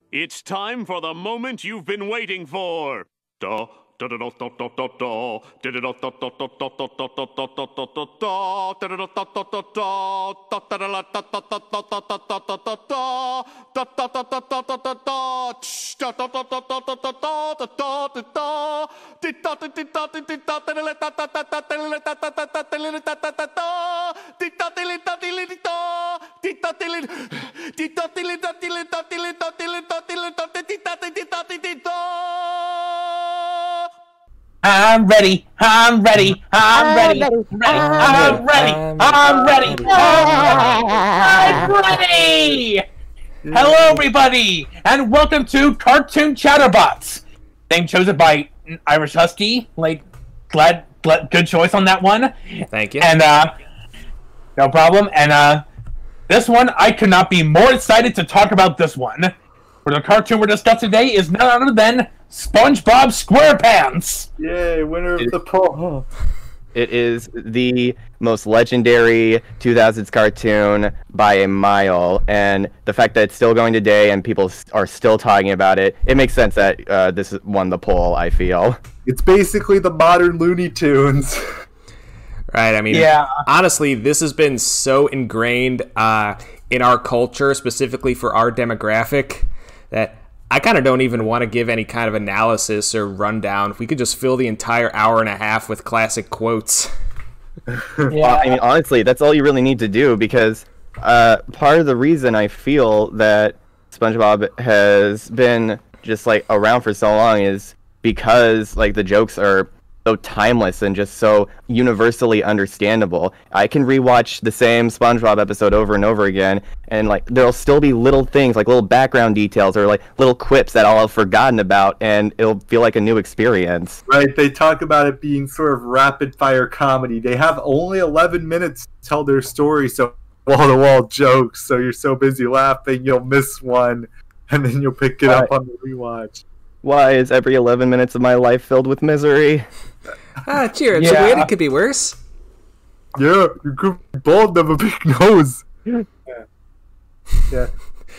It's time for the moment you've been waiting for. Da da da da da da da da. Da da da da da da da da da da da da da da da. Da da da da da da da. Da da da da da da da da da da da da da da. Da da da da da da da da. Da da da da da da da da da da da da. Di da di di da di di da da da da da da da da da da da da da da da da da. Di da di li da di li di da. Di da di li di da di li da di li da di li da di li da di li da di da di da di di da. I'm ready. I'm ready. I'm ready. I'm ready. I'm ready. I'm ready. Hello, everybody, and welcome to Cartoon Chatterbox. Name chosen by IrishHuskie. Good choice on that one. Thank you. And no problem. And this one, I could not be more excited to talk about this one. For the cartoon we're discussing today is none other than SpongeBob SquarePants. Yay, winner of the poll. It is the most legendary 2000s cartoon by a mile, and the fact that it's still going today and people are still talking about it, it makes sense that this won the poll, I feel. It's basically the modern Looney Tunes. Right, I mean, yeah. Honestly, this has been so ingrained in our culture, specifically for our demographic, that I kind of don't even want to give any kind of analysis or rundown. If we could just fill the entire hour and a half with classic quotes. Yeah. Well, I mean, honestly, that's all you really need to do, because part of the reason I feel that SpongeBob has been just like around for so long is because like the jokes are so timeless and just so universally understandable. I can rewatch the same SpongeBob episode over and over again, and like there'll still be little things like little background details or like little quips that I'll have forgotten about, and it'll feel like a new experience. Right, they talk about it being sort of rapid fire comedy. They have only 11 minutes to tell their story, so wall-to-wall jokes, so you're so busy laughing you'll miss one, and then you'll pick it up on the rewatch. Why is every 11 minutes of my life filled with misery? Cheer, it's Yeah. weird, it could be worse. Yeah, you could be bald, have a big nose. Yeah.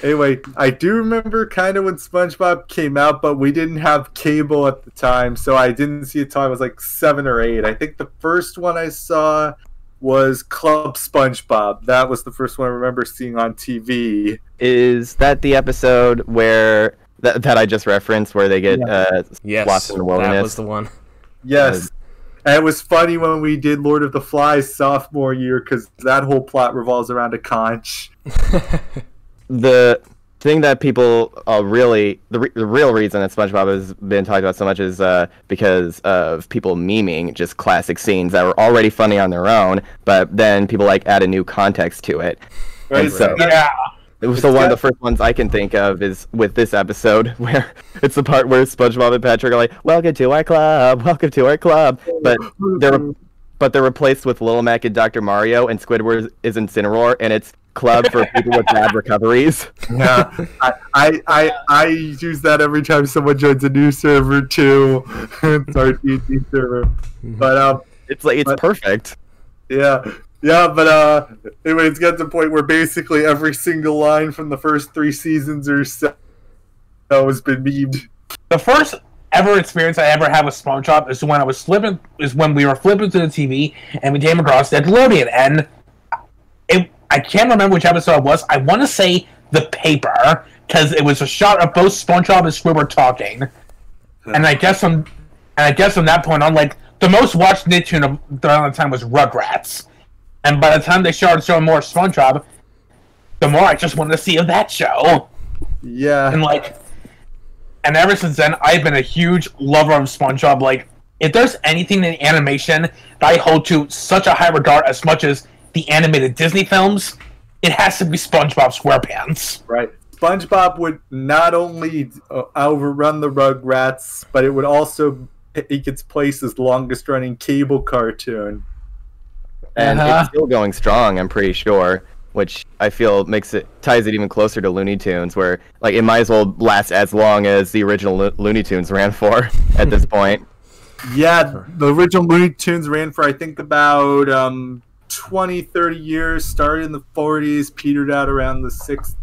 Anyway, I do remember kind of when SpongeBob came out, but we didn't have cable at the time, so I didn't see it till I was like 7 or 8. I think the first one I saw was Club SpongeBob. That was the first one I remember seeing on TV. Is that the episode where that I just referenced, where they get Yes, lost in the wilderness? that was the one. Yes. And it was funny when we did Lord of the Flies sophomore year, because that whole plot revolves around a conch. The thing that people really, the real reason that SpongeBob has been talked about so much is because of people memeing just classic scenes that were already funny on their own, but then people like add a new context to it. Right. And so, Yeah. so one of the first ones I can think of is with this episode, where it's the part where SpongeBob and Patrick are like, "Welcome to our club, welcome to our club," they're replaced with Little Mac and Dr. Mario, and Squidward is Incineroar, and it's club for people with bad recoveries. Yeah, I use that every time someone joins a new server too. It's our D&D server, but It's perfect. yeah, but anyway, it's got to the point where basically every single line from the first 3 seasons or so has been memed. The first ever experience I ever had with SpongeBob is when we were flipping through the TV and we came across Nickelodeon, and I can't remember which episode it was. I want to say The Paper, because it was a shot of both SpongeBob and Squidward talking, and I guess from that point on, like the most watched Nicktoon during the time was Rugrats, and by the time they started showing more SpongeBob, the more I just wanted to see of that show. Yeah, And ever since then, I've been a huge lover of SpongeBob. Like, if there's anything in animation that I hold to such a high regard as much as the animated Disney films, it has to be SpongeBob SquarePants. right. SpongeBob would not only overrun the Rugrats, but it would also take its place as longest-running cable cartoon. And it's still going strong, I'm pretty sure, which I feel ties it even closer to Looney Tunes, where like it might as well last as long as the original Looney Tunes ran for at this point. Yeah, the original Looney Tunes ran for I think about 20, 30 years, started in the 40s, petered out around the 60s.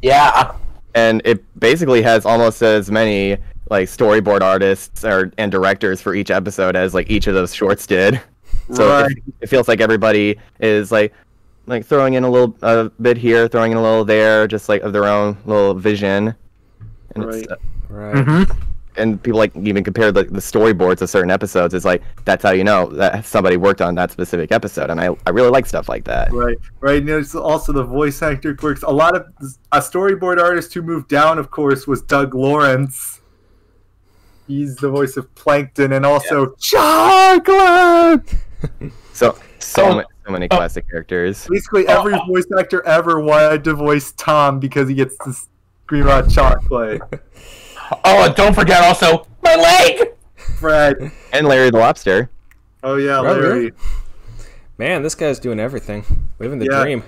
Yeah. And it basically has almost as many like storyboard artists and directors for each episode as like each of those shorts did. So Right. it feels like everybody is like throwing in a little bit here, throwing in a little there, just like of their own little vision. And Right. Right. and people like even compare the storyboards of certain episodes. It's like that's how you know that somebody worked on that specific episode, and I really like stuff like that. Right. And there's also the voice actor quirks. A lot of a storyboard artist who moved down, of course, was Doug Lawrence. He's the voice of Plankton and also Chocolate. So many classic characters. Basically, every voice actor ever wanted to voice Tom because he gets to scream out chocolate. Oh, and don't forget also my leg. Fred. And Larry the Lobster. Oh yeah, Oh, Larry. really? Man, this guy's doing everything, living the Yeah. dream.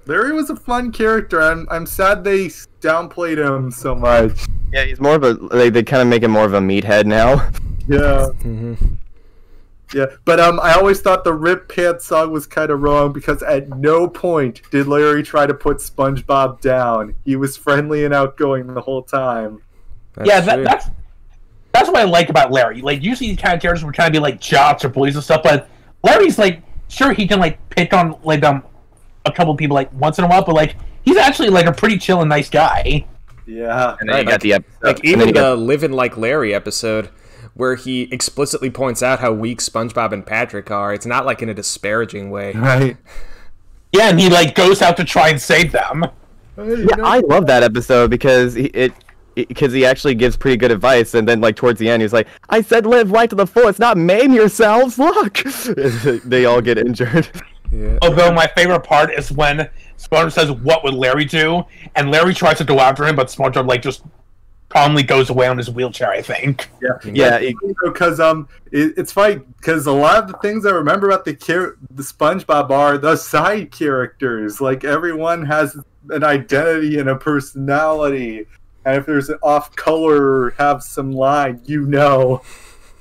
Larry was a fun character. I'm sad they downplayed him so much. Yeah, he's more of a they kind of make him more of a meathead now. Yeah. Hmm. Yeah, but I always thought the Rip Pants song was kind of wrong because at no point did Larry try to put SpongeBob down. He was friendly and outgoing the whole time. Yeah, that's what I like about Larry. Like, usually these kind of characters were trying to be like jocks or bullies and stuff, but Larry's like, sure, he can like pick on like a couple people like once in a while, but like he's actually like a pretty chill and nice guy. Yeah. And then you got the episode. like and then even you got- the Living Like Larry episode, where he explicitly points out how weak SpongeBob and Patrick are. It's not like in a disparaging way. Right. Yeah, and he like goes out to try and save them. Yeah, I love that episode because he actually gives pretty good advice, and then like towards the end he's like, "I said live right to the fullest, not maim yourselves. Look," they all get injured. Yeah. Although my favorite part is when SpongeBob says, "What would Larry do?" and Larry tries to go after him, but SpongeBob like just calmly goes away on his wheelchair. I think. Yeah, Because it's funny because a lot of the things I remember about the SpongeBob are the side characters. Like everyone has an identity and a personality, and if there's an off color or have some line, you know.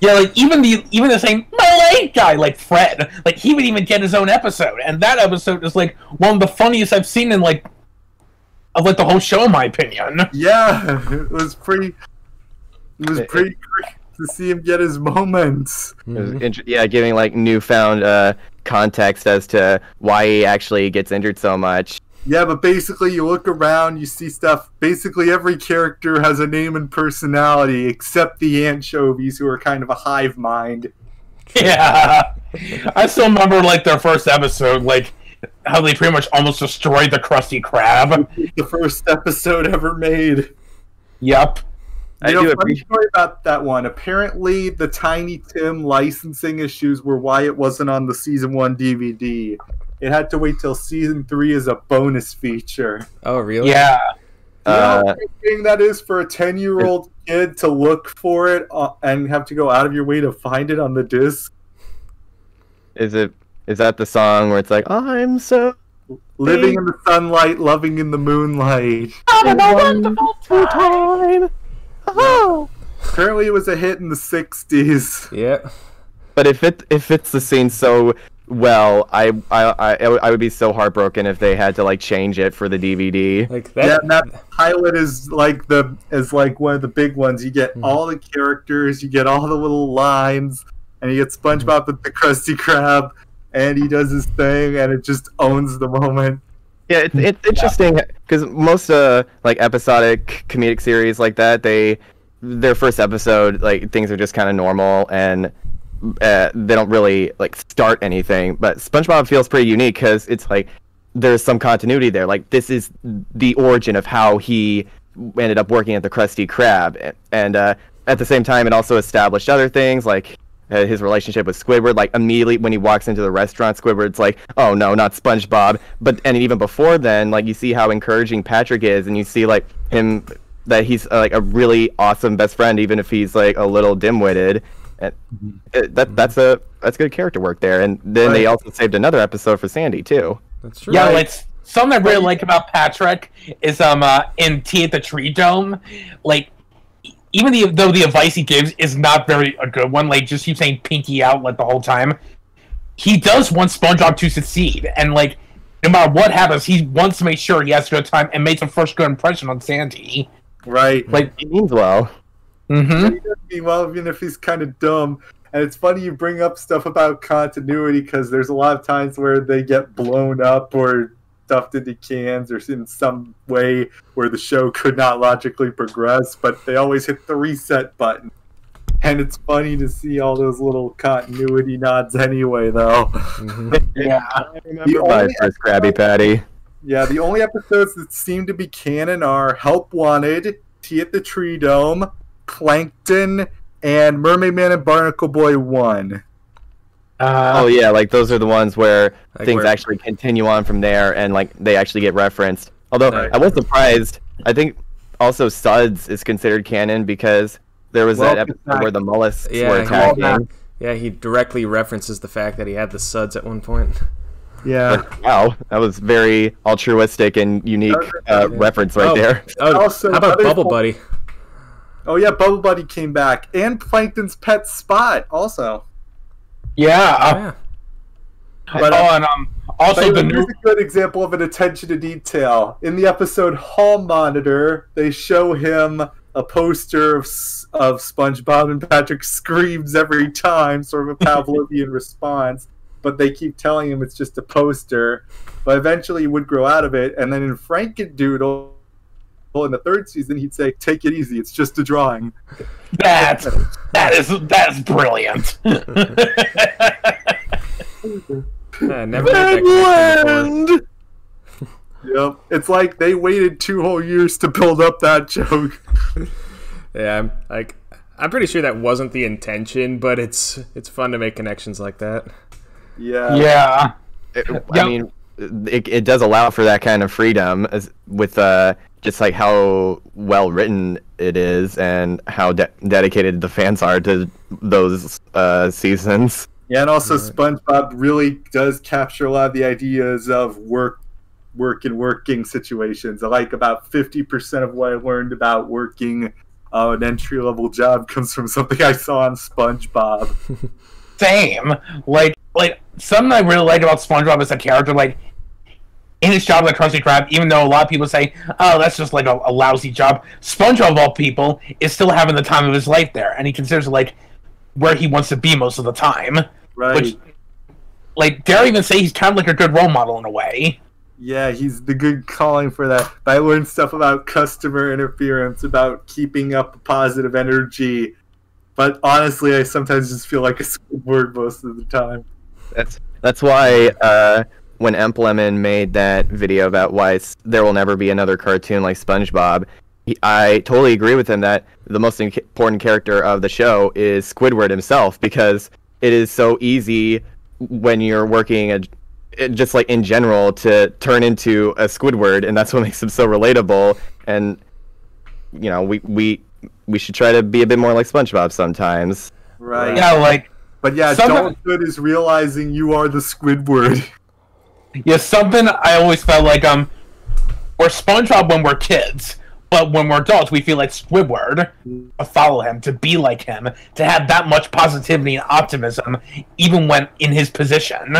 Yeah, like even the same my leg guy, like Fred, like he would even get his own episode, and that episode is like one of the funniest I've seen in like the whole show, in my opinion. Yeah, it was pretty great to see him get his moments. yeah, giving like newfound context as to why he actually gets injured so much. Yeah, but basically you look around, you see stuff. Basically every character has a name and personality except the anchovies, who are kind of a hive mind. Yeah, I still remember like their first episode, like how they pretty much almost destroyed the Krusty Krab. The first episode ever made. Yep. I You do know, funny appreciate. story about that one. Apparently, the Tiny Tim licensing issues were why it wasn't on the season 1 DVD. It had to wait till season 3 as a bonus feature. Oh, really? Yeah. You know how frustrating that is for a 10-year-old kid to look for it and have to go out of your way to find it on the disc? Is that the song where it's like, I'm so Living in the sunlight, loving in the moonlight. Having a wonderful time. oh. Apparently, it was a hit in the 60s. Yeah. But if it fits the scene so well, I would be so heartbroken if they had to like change it for the DVD. Like Yeah, that. and that pilot is like one of the big ones. You get all the characters, you get all the little lines, and you get SpongeBob with the Krusty Krab, and he does his thing, and it just owns the moment. Yeah, it's interesting because most like episodic comedic series like that, their first episode like things are just kind of normal and they don't really like start anything. But SpongeBob feels pretty unique because it's like there's some continuity there. Like this is the origin of how he ended up working at the Krusty Krab, and at the same time, it also established other things like his relationship with Squidward. Like immediately when he walks into the restaurant, Squidward's like, "Oh no, not SpongeBob!" And even before then, like you see how encouraging Patrick is, and you see like him that he's like a really awesome best friend, even if he's like a little dim-witted. And that's good character work there. And then they also saved another episode for Sandy too. That's true. Yeah, like something I really like about Patrick is in Tea at the Tree Dome, like even though the advice he gives is not very a good one, like just keep saying pinky out like the whole time, he does want SpongeBob to succeed, and like no matter what happens, he wants to make sure he has a good time and makes a first good impression on Sandy. Right. Like, He means well. mm-hmm. He does mean well, even if he's kind of dumb. And it's funny you bring up stuff about continuity because there's a lot of times where they get blown up or stuffed into cans or in some way where the show could not logically progress, but they always hit the reset button. And it's funny to see all those little continuity nods anyway, though. Mm-hmm. Yeah. I remember my first Krabby Patty. Yeah, the only episodes that seem to be canon are Help Wanted, Tea at the Tree Dome, Plankton, and Mermaid Man and Barnacle Boy 1. Oh yeah, like those are the ones where Like things where- actually continue on from there, and like they actually get referenced. Although Right. I was surprised. I think also Suds is considered canon because there was that episode where the mollusks Yeah, were he- attacking. Yeah, he directly references the fact that he had the suds at one point. Yeah. Like, wow, that was very altruistic and unique reference right there. Oh, Also, how about other- Bubble Buddy? Oh yeah, Bubble Buddy came back. And Plankton's pet Spot, also. Yeah. Yeah. But, and also But the new. here's a good example of an attention to detail. In the episode Hall Monitor, they show him a poster of SpongeBob, and Patrick screams every time, sort of a Pavlovian response. But they keep telling him it's just a poster. But eventually he would grow out of it. And then in Frankendoodle, in the third season, he'd say, "Take it easy, it's just a drawing." That is brilliant. Never had that connection before. Yep. It's like they waited 2 whole years to build up that joke. Yeah, I'm pretty sure that wasn't the intention, but it's fun to make connections like that. Yeah. Yeah. I mean, it does allow for that kind of freedom with just like how well written it is and how dedicated the fans are to those seasons. Yeah, and also SpongeBob really does capture a lot of the ideas of working situations. I like about 50% of what I learned about working an entry-level job comes from something I saw on SpongeBob. Same. Like something I really like about SpongeBob as a character, like in his job like Krusty Krab, even though a lot of people say, "Oh, that's just like a lousy job," SpongeBob of all people is still having the time of his life there, and he considers it like where he wants to be most of the time. Right. Which, like, dare I even say he's kind of like a good role model in a way. Yeah, he's the good calling for that. But I learned stuff about customer interference, about keeping up a positive energy. But honestly, I sometimes just feel like a Squidward most of the time. That's why when Emplemon made that video about why there will never be another cartoon like SpongeBob, I totally agree with him that the most important character of the show is Squidward himself, because it is so easy when you're working just like in general to turn into a Squidward, and that's what makes him so relatable. And you know, we should try to be a bit more like SpongeBob sometimes. Right. Yeah, like But yeah, adulthood is realizing you are the Squidward. yeah, something I always felt like we're SpongeBob when we're kids, but when we're adults, we feel like Squidward to follow him, to be like him, to have that much positivity and optimism, even when in his position.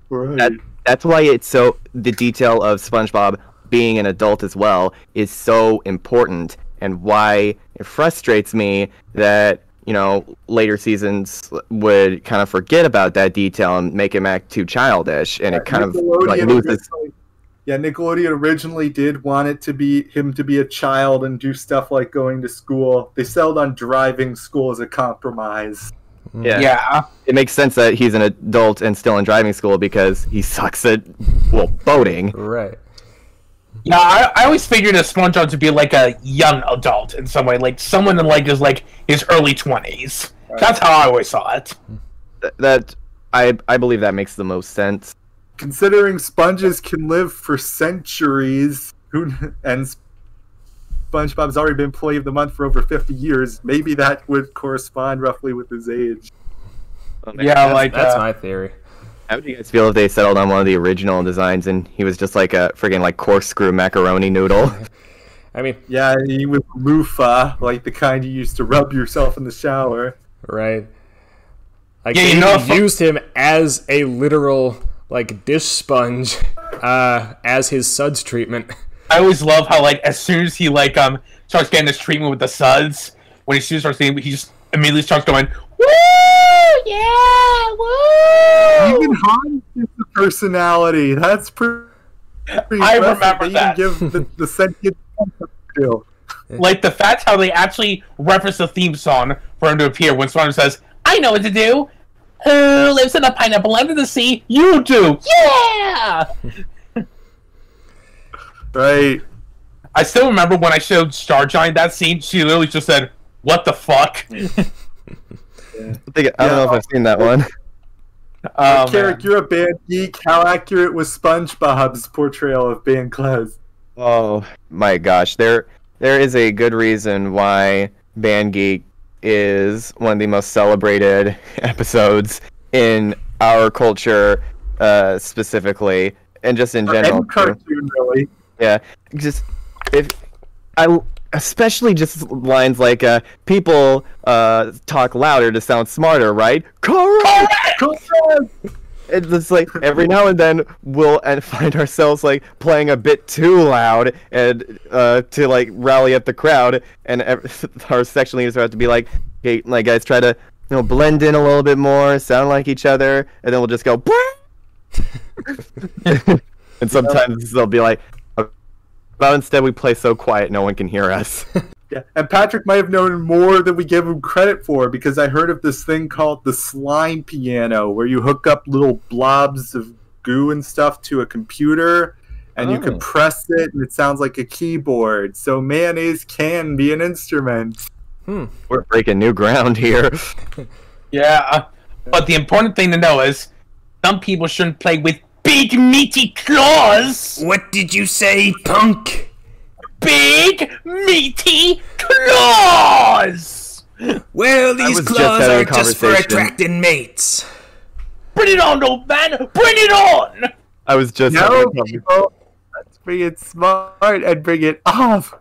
Right. That's why it's so the detail of SpongeBob being an adult as well is so important, and why it frustrates me that, you know, later seasons would kind of forget about that detail and make him act too childish, and it kind of like loses. Yeah, Nickelodeon originally did want it to be him to be a child and do stuff like going to school. They settled on driving school as a compromise. Yeah. It makes sense that he's an adult and still in driving school because he sucks at, well, boating. Right. Yeah, I always figured a SpongeBob to be like a young adult in some way, like someone in like his early 20s. Right. That's how I always saw it. I believe that makes the most sense. Considering sponges can live for centuries, and SpongeBob's already been Employee of the Month for over 50 years, maybe that would correspond roughly with his age. Yeah, that's my theory. How would you guys feel if they settled on one of the original designs and he was just like a friggin' like corkscrew macaroni noodle? I mean, yeah, he was loofah, like the kind you used to rub yourself in the shower. Right. Like, yeah, they used him as a literal like dish sponge as his suds treatment. I always love how, like, as soon as he, like, starts getting this treatment with the suds, when he starts getting, he just immediately starts going, woo! Yeah! Woo! Even Hans is the personality. That's pretty I remember that. You can give the sentient to. Like, the fact how they actually reference the theme song for him to appear when SpongeBob says, I know what to do. Who lives in a pineapple under the sea? You do! Yeah! Right. I still remember when I showed Star Giant that scene, she literally just said, what the fuck? I don't know if I've seen that one. Carrick, you're a band geek. How accurate was SpongeBob's portrayal of band clothes? Oh my gosh, there is a good reason why Band Geek is one of the most celebrated episodes in our culture, specifically, and just in general. And cartoon, really. Yeah, just especially just lines like people talk louder to sound smarter, right? Correct. It's just like every now and then we'll find ourselves like playing a bit too loud and to like rally up the crowd, and our section leaders have to be like, "Okay, like guys, try to blend in a little bit more, sound like each other," and then we'll just go. And sometimes they'll be like, "But instead we play so quiet, no one can hear us." Yeah, and Patrick might have known more than we give him credit for, because I heard of this thing called the slime piano, where you hook up little blobs of goo and stuff to a computer, and you can press it, and it sounds like a keyboard. So mayonnaise can be an instrument. We're breaking new ground here. Yeah, but the important thing to know is some people shouldn't play with big meaty claws. What did you say, punk? Big meaty claws! Well, these claws are just for attracting mates. Bring it on, old man! Bring it on! I was just People, let's bring it smart and bring it off.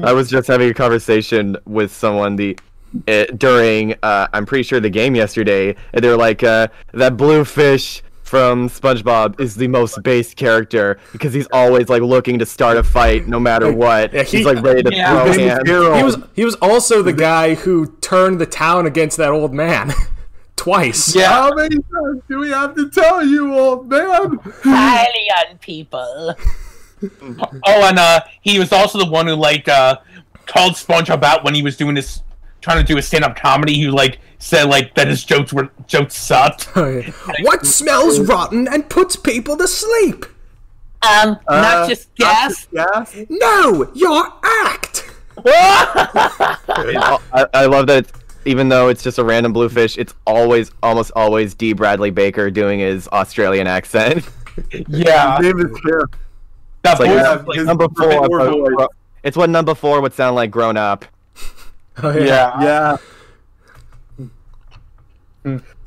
I was just having a conversation with someone during I'm pretty sure the game yesterday, and they're like, that blue fish from SpongeBob is the most base character because he's always like looking to start a fight no matter what. Yeah, he's like ready to throw hands. He was also the guy who turned the town against that old man twice. Yeah. How many times do we have to tell you, old man? Highly young people. Oh, and he was also the one who like called SpongeBob out when he was doing this, trying to do a stand-up comedy. He like said like that his jokes sucked. Oh, yeah. What smells rotten and puts people to sleep? Not just gas. No, your act. I love that. Even though it's just a random bluefish, it's almost always D. Bradley Baker doing his Australian accent. Yeah. His name is Carrick. That's like number 4. It's what number 4 would sound like grown up. Oh, yeah.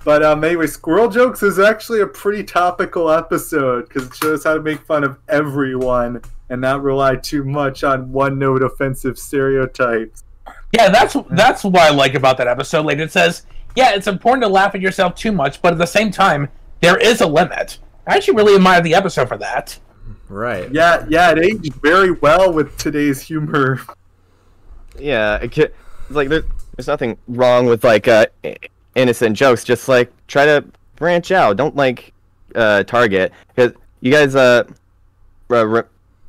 But anyway, Squirrel Jokes is actually a pretty topical episode because it shows how to make fun of everyone and not rely too much on one-note offensive stereotypes. Yeah, that's what I like about that episode. Like it says, yeah, it's important to laugh at yourself too much, but at the same time, there is a limit. I actually really admire the episode for that. Right. Yeah, it aged very well with today's humor. Yeah, it's like there's nothing wrong with like innocent jokes. Just like try to branch out. Don't like target. Because you guys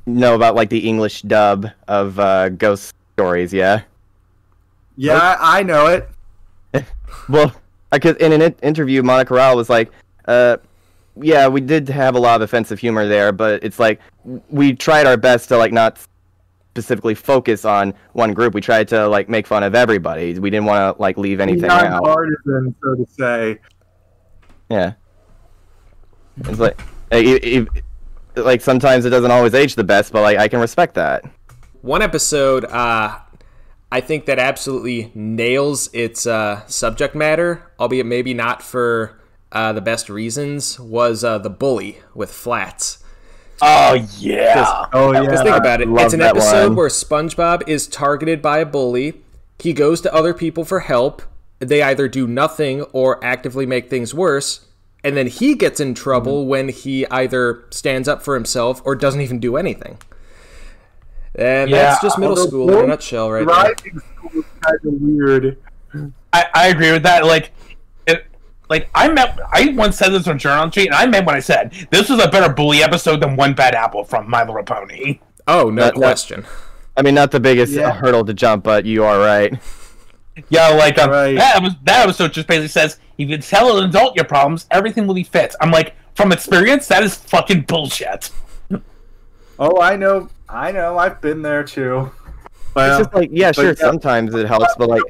know about like the English dub of Ghost Stories, yeah? Yeah, I know it. Well, because in an interview, Monica Rao was like, yeah, we did have a lot of offensive humor there, but it's like we tried our best to like not specifically focus on one group. We tried to like make fun of everybody. We didn't want to like leave anything out. Partisan, so to say. Yeah. It's like like sometimes it doesn't always age the best, but like I can respect that. One episode, I think that absolutely nails its subject matter, albeit maybe not for the best reasons, was The Bully with Flats. Oh, yeah. Just think about it. It's an episode where SpongeBob is targeted by a bully. He goes to other people for help. They either do nothing or actively make things worse. and then he gets in trouble when he either stands up for himself or doesn't even do anything. And that's just middle school in a nutshell, right there. Driving school is kind of weird. I agree with that. I once said this on Journal Entry, and I meant what I said. This was a better bully episode than One Bad Apple from My Little Pony. Oh, no question. I mean, not the biggest hurdle to jump, but you are right. Yeah, that episode just basically says, if you tell an adult your problems, everything will be fixed. I'm like, from experience, that is fucking bullshit. Oh, I know, I've been there too. It's just like, sure, sometimes it helps, but like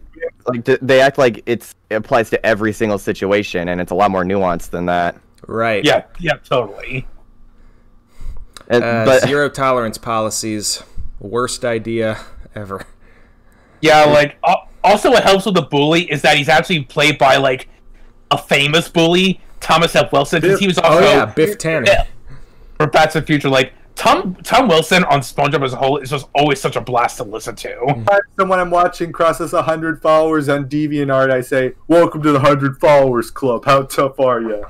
they act like it applies to every single situation, and it's a lot more nuanced than that. Right. Yeah, totally. But zero tolerance policies, worst idea ever. Yeah, also what helps with the bully is that he's actually played by, a famous bully, Thomas F. Wilson, because he was also... Biff Tannen. For Back to the Future, Tom Wilson on SpongeBob as a whole is just always such a blast to listen to. So when I'm watching Crosses 100 Followers on DeviantArt, I say, "Welcome to the 100 Followers Club. How tough are you?"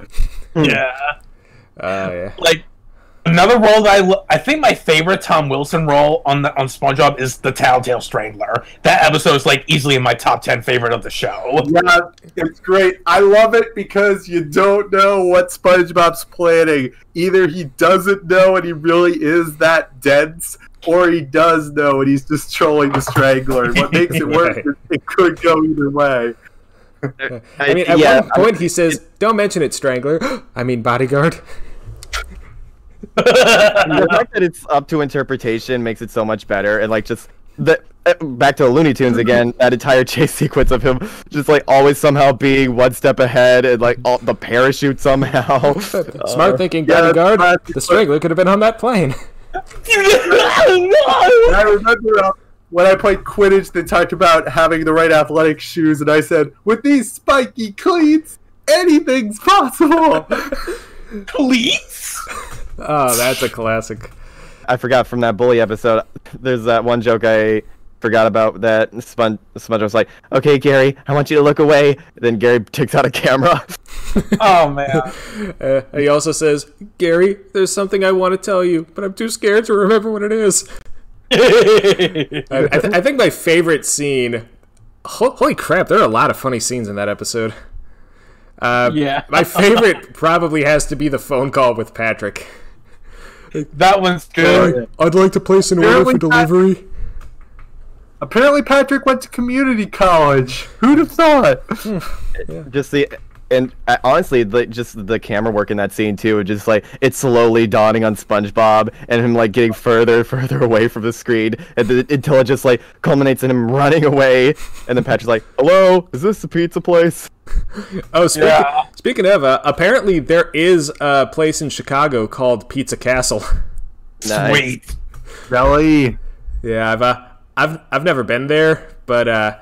Yeah. Yeah. Another role that I think my favorite Tom Wilson role on SpongeBob is the Tattletale Strangler. That episode is easily in my top 10 favorite of the show. Yeah, it's great. I love it because you don't know what SpongeBob's planning. Either he doesn't know and he really is that dense, or he does know and he's just trolling the Strangler. And what makes it worse is it could go either way. I mean, at one point he says, "Don't mention it, Strangler." I mean, bodyguard. The fact that it's up to interpretation makes it so much better, and just back to the Looney Tunes again, that entire chase sequence of him just always somehow being one step ahead, and all the parachute somehow. Smart thinking, bodyguard. The Strangler could have been on that plane. I remember when I played Quidditch, they talked about having the right athletic shoes, and I said, "With these spiky cleats, anything's possible." Cleats? Oh, that's a classic. I forgot from that bully episode, there's that one joke I forgot about that SpongeBob was like, "Okay, Gary, I want you to look away." Then Gary takes out a camera. Oh, man. He also says, "Gary, there's something I want to tell you, but I'm too scared to remember what it is." I think my favorite scene... Holy crap, there are a lot of funny scenes in that episode. My favorite probably has to be the phone call with Patrick. That one's good. I'd like to place an order for delivery. Apparently Patrick went to community college. Who'd have thought? Honestly, just the camera work in that scene too, just it's slowly dawning on SpongeBob and him getting further and further away from the screen, until it just culminates in him running away, and then Patrick's like, "Hello, is this the pizza place?" Oh, speaking of, apparently there is a place in Chicago called Pizza Castle. Nice. Sweet. Really? Yeah, I've never been there, but I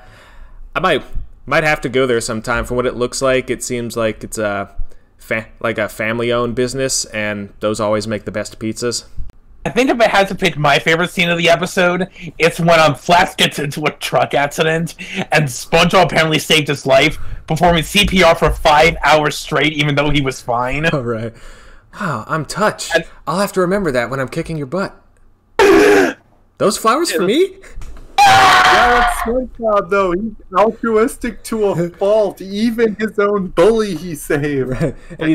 might have to go there sometime. From what it looks like, it seems like it's a family-owned business, and those always make the best pizzas. I think if I had to pick my favorite scene of the episode, it's when Flash gets into a truck accident, and SpongeBob apparently saved his life, performing CPR for 5 hours straight, even though he was fine. All right. Wow, I'm touched. I'll have to remember that when I'm kicking your butt. Those flowers for me? Yeah, that's SpongeBob, though. He's altruistic to a fault. Even his own bully he saved. Right. And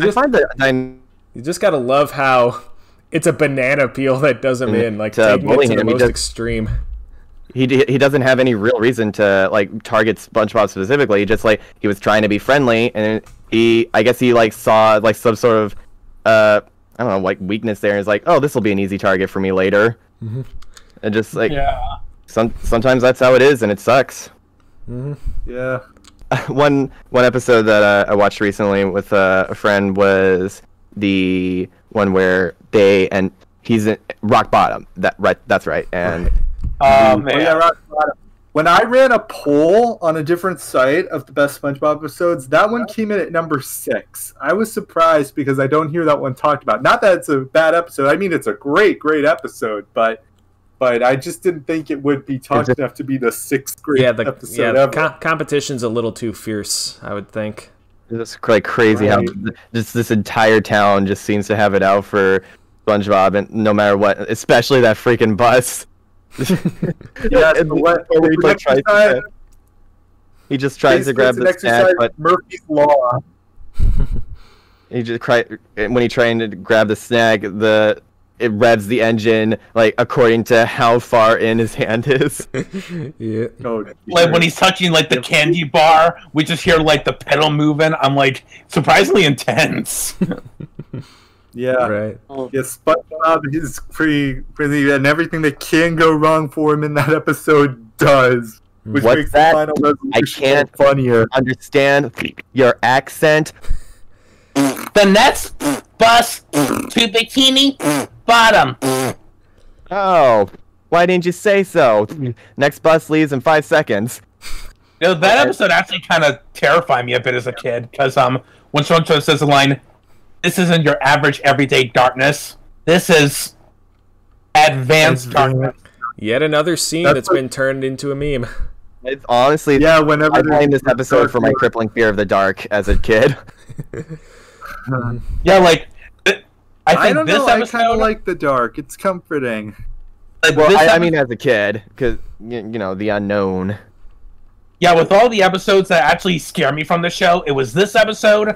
you just gotta love how it's a banana peel that does him in, taking it to the most extreme. He doesn't have any real reason to target SpongeBob specifically. Just he was trying to be friendly, and I guess he saw some sort of I don't know weakness there, and is like, "Oh, this will be an easy target for me later." Mm-hmm. And just sometimes that's how it is, and it sucks. Mm-hmm. Yeah. One episode that I watched recently with a friend was the one where he's in rock bottom. That's right. And rock bottom. When I ran a poll on a different site of the best SpongeBob episodes, that one came in at number 6. I was surprised because I don't hear that one talked about. Not that it's a bad episode. I mean, it's a great episode, but I just didn't think it would be talked enough to be the 6th great episode ever. Competition's a little too fierce, I would think. It's like crazy how just this entire town just seems to have it out for SpongeBob, and no matter what, especially that freaking bus. Yeah, he just tries to grab the snack, but Murphy's Law. He just when he trying to grab the snack, it revs the engine like according to how far in his hand is. Yeah. Oh, like when he's touching like the candy bar, we just hear like the pedal moving. I'm like surprisingly intense. Yeah. Right. Yeah, SpongeBob is pretty, and everything that can go wrong for him in that episode does. Which What's makes that? the final resolution I can't funnier. understand your accent. The next bus to Bikini Bottom. Oh, why didn't you say so? Next bus leaves in 5 seconds. You know, that episode actually kind of terrified me a bit as a kid, because when SpongeBob says the line, "This isn't your average everyday darkness. This is advanced darkness." Yet another scene that's been turned into a meme. It's honestly, Yeah, whenever I blame this episode for my crippling fear of the dark as a kid. Yeah, like I don't think know. this I kind episode, of like the dark. It's comforting. like, Well, this I mean, as a kid, because you know the unknown. yeah, with all the episodes that actually scare me from the show, it was this episode,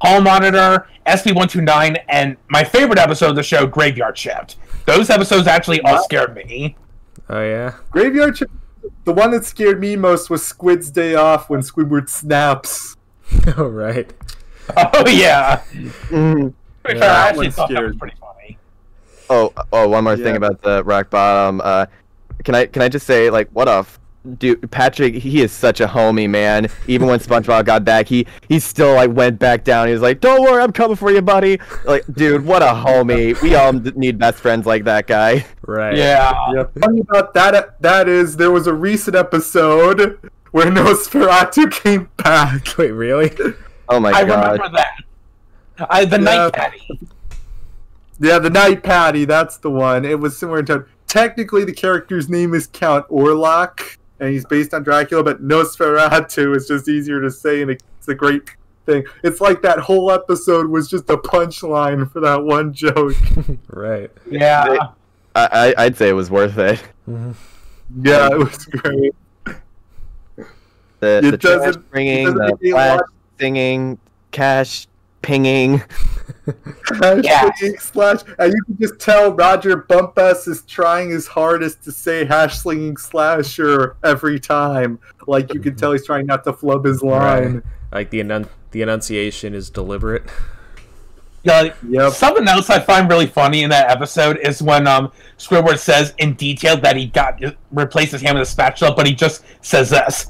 Hall Monitor, SB129, and my favorite episode of the show, Graveyard Shift. Those episodes actually all scared me. Oh yeah. Graveyard Shift. The one that scared me most was Squid's Day Off when Squidward snaps. Oh right. Oh yeah. Mm. I that actually one thought that was scared. pretty funny. Oh, one more thing about the rock bottom. Can I just say, like, what a dude, Patrick? He is such a homie, man. Even when SpongeBob got back, he still like went back down. He was like, "Don't worry, I'm coming for you, buddy." Like, dude, what a homie. We all need best friends like that guy. Right. Yeah. Yeah, funny about that is there was a recent episode where Nosferatu came back. Wait, really? Oh my I god. remember that. The Night Patty. Yeah, the Night Patty, that's the one. It was similar in tone. Technically, the character's name is Count Orlok, and he's based on Dracula, but Nosferatu is just easier to say, and it's a great thing. It's like that whole episode was just a punchline for that one joke. Right. Yeah. I'd say it was worth it. Yeah, it was great. The trash doesn't bringing, make the me flash laugh. singing, cash pinging. Slash, and you can just tell Roger Bumpass is trying his hardest to say #slinging slasher every time. Like you can tell he's trying not to flub his line. Right. Like the enunciation is deliberate. Yeah, Yep. something else I find really funny in that episode is when Squidward says in detail that he replaced his hand with a spatula, but he just says this.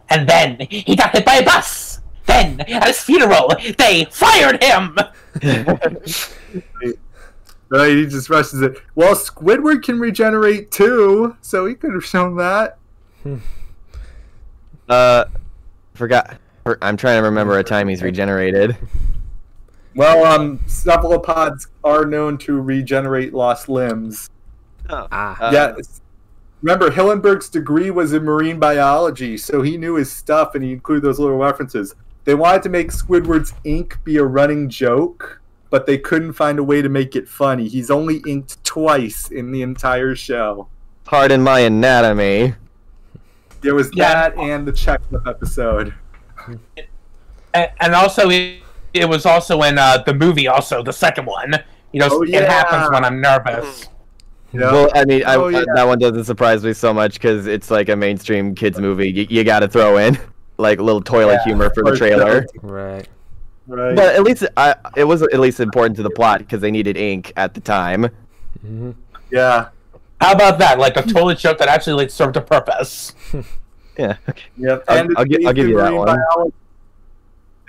And then he got hit by a bus. Then, at his funeral, they fired him! Right, he just rushes it. Well, Squidward can regenerate too, so he could have shown that. Forgot. I'm trying to remember a time he's regenerated. Well, cephalopods are known to regenerate lost limbs. Yeah. Remember, Hillenberg's degree was in marine biology, so he knew his stuff, and he included those little references. They wanted to make Squidward's ink be a running joke, but they couldn't find a way to make it funny. He's only inked twice in the entire show. Pardon my anatomy. There was that and the checklist episode. And also, it was also in the movie, also, the second one. You know, It happens when I'm nervous. Yeah. Well, I mean, that one doesn't surprise me so much because it's like a mainstream kids movie. You got to throw in like a little toilet humor for the trailer. Right. Right. But at least it was at least important to the plot because they needed ink at the time. Yeah. How about that? Like a toilet joke that actually like served a purpose. Yeah. Okay. Yep. I'll give you that one. Biology.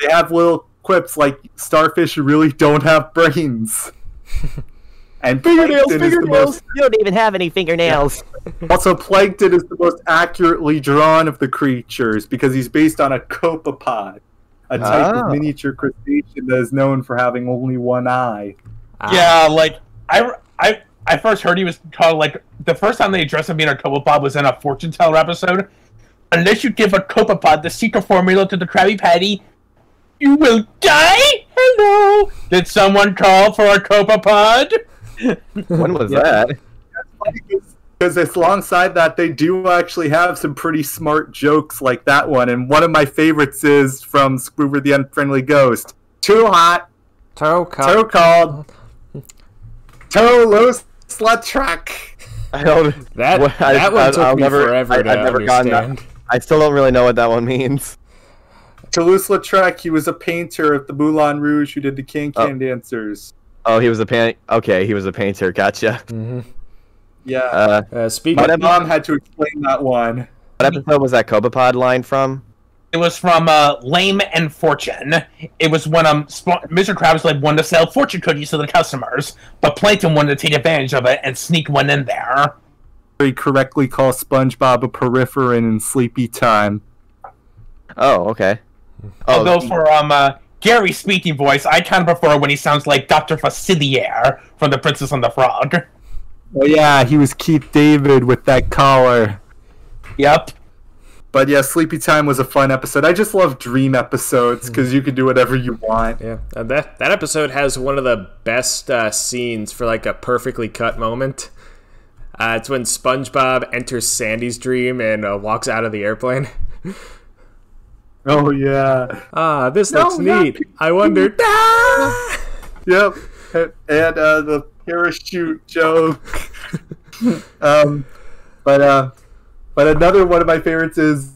They have little quips like starfish really don't have brains. And Fingernails. most, You don't even have any fingernails. also, Plankton is the most accurately drawn of the creatures because he's based on a copepod, a type of miniature crustacean that is known for having only one eye. Yeah, like I first heard he was called like the first time they addressed him being a copepod was in a fortune teller episode. Unless you give a copepod the secret formula to the Krabby Patty, You will die? Hello? Did someone call for a copepod? When was that? Because it's alongside that, they do actually have some pretty smart jokes like that one. And one of my favorites is from Squidward the Unfriendly Ghost. Too hot. Toe Too cold. Toe loose slut truck. I don't. That one took me forever to understand. I still don't really know what that one means. Toulouse-Lautrec, he was a painter at the Moulin Rouge who did the Can-Can dancers. Oh, he was a Okay, he was a painter. Gotcha. Mm-hmm. Yeah. Speaking, my mom had to explain that one. What episode was that Copepod line from? It was from Lame and Fortune. It was when Mr. Krabs wanted to sell fortune cookies to the customers, but Plankton wanted to take advantage of it and sneak one in there. Very correctly call SpongeBob a peripherin in Sleepy Time. Oh, okay. I'll go for Gary's speaking voice. I kind of prefer when he sounds like Dr. Facilier from The Princess and the Frog. Oh yeah, he was Keith David with that collar. Yep. But yeah, Sleepy Time was a fun episode. I just love dream episodes because you can do whatever you want. Yeah, that episode has one of the best scenes for like a perfectly cut moment. It's when SpongeBob enters Sandy's dream and walks out of the airplane. Oh yeah. This looks neat. I wondered. Yep. And the parachute joke. But another one of my favorites is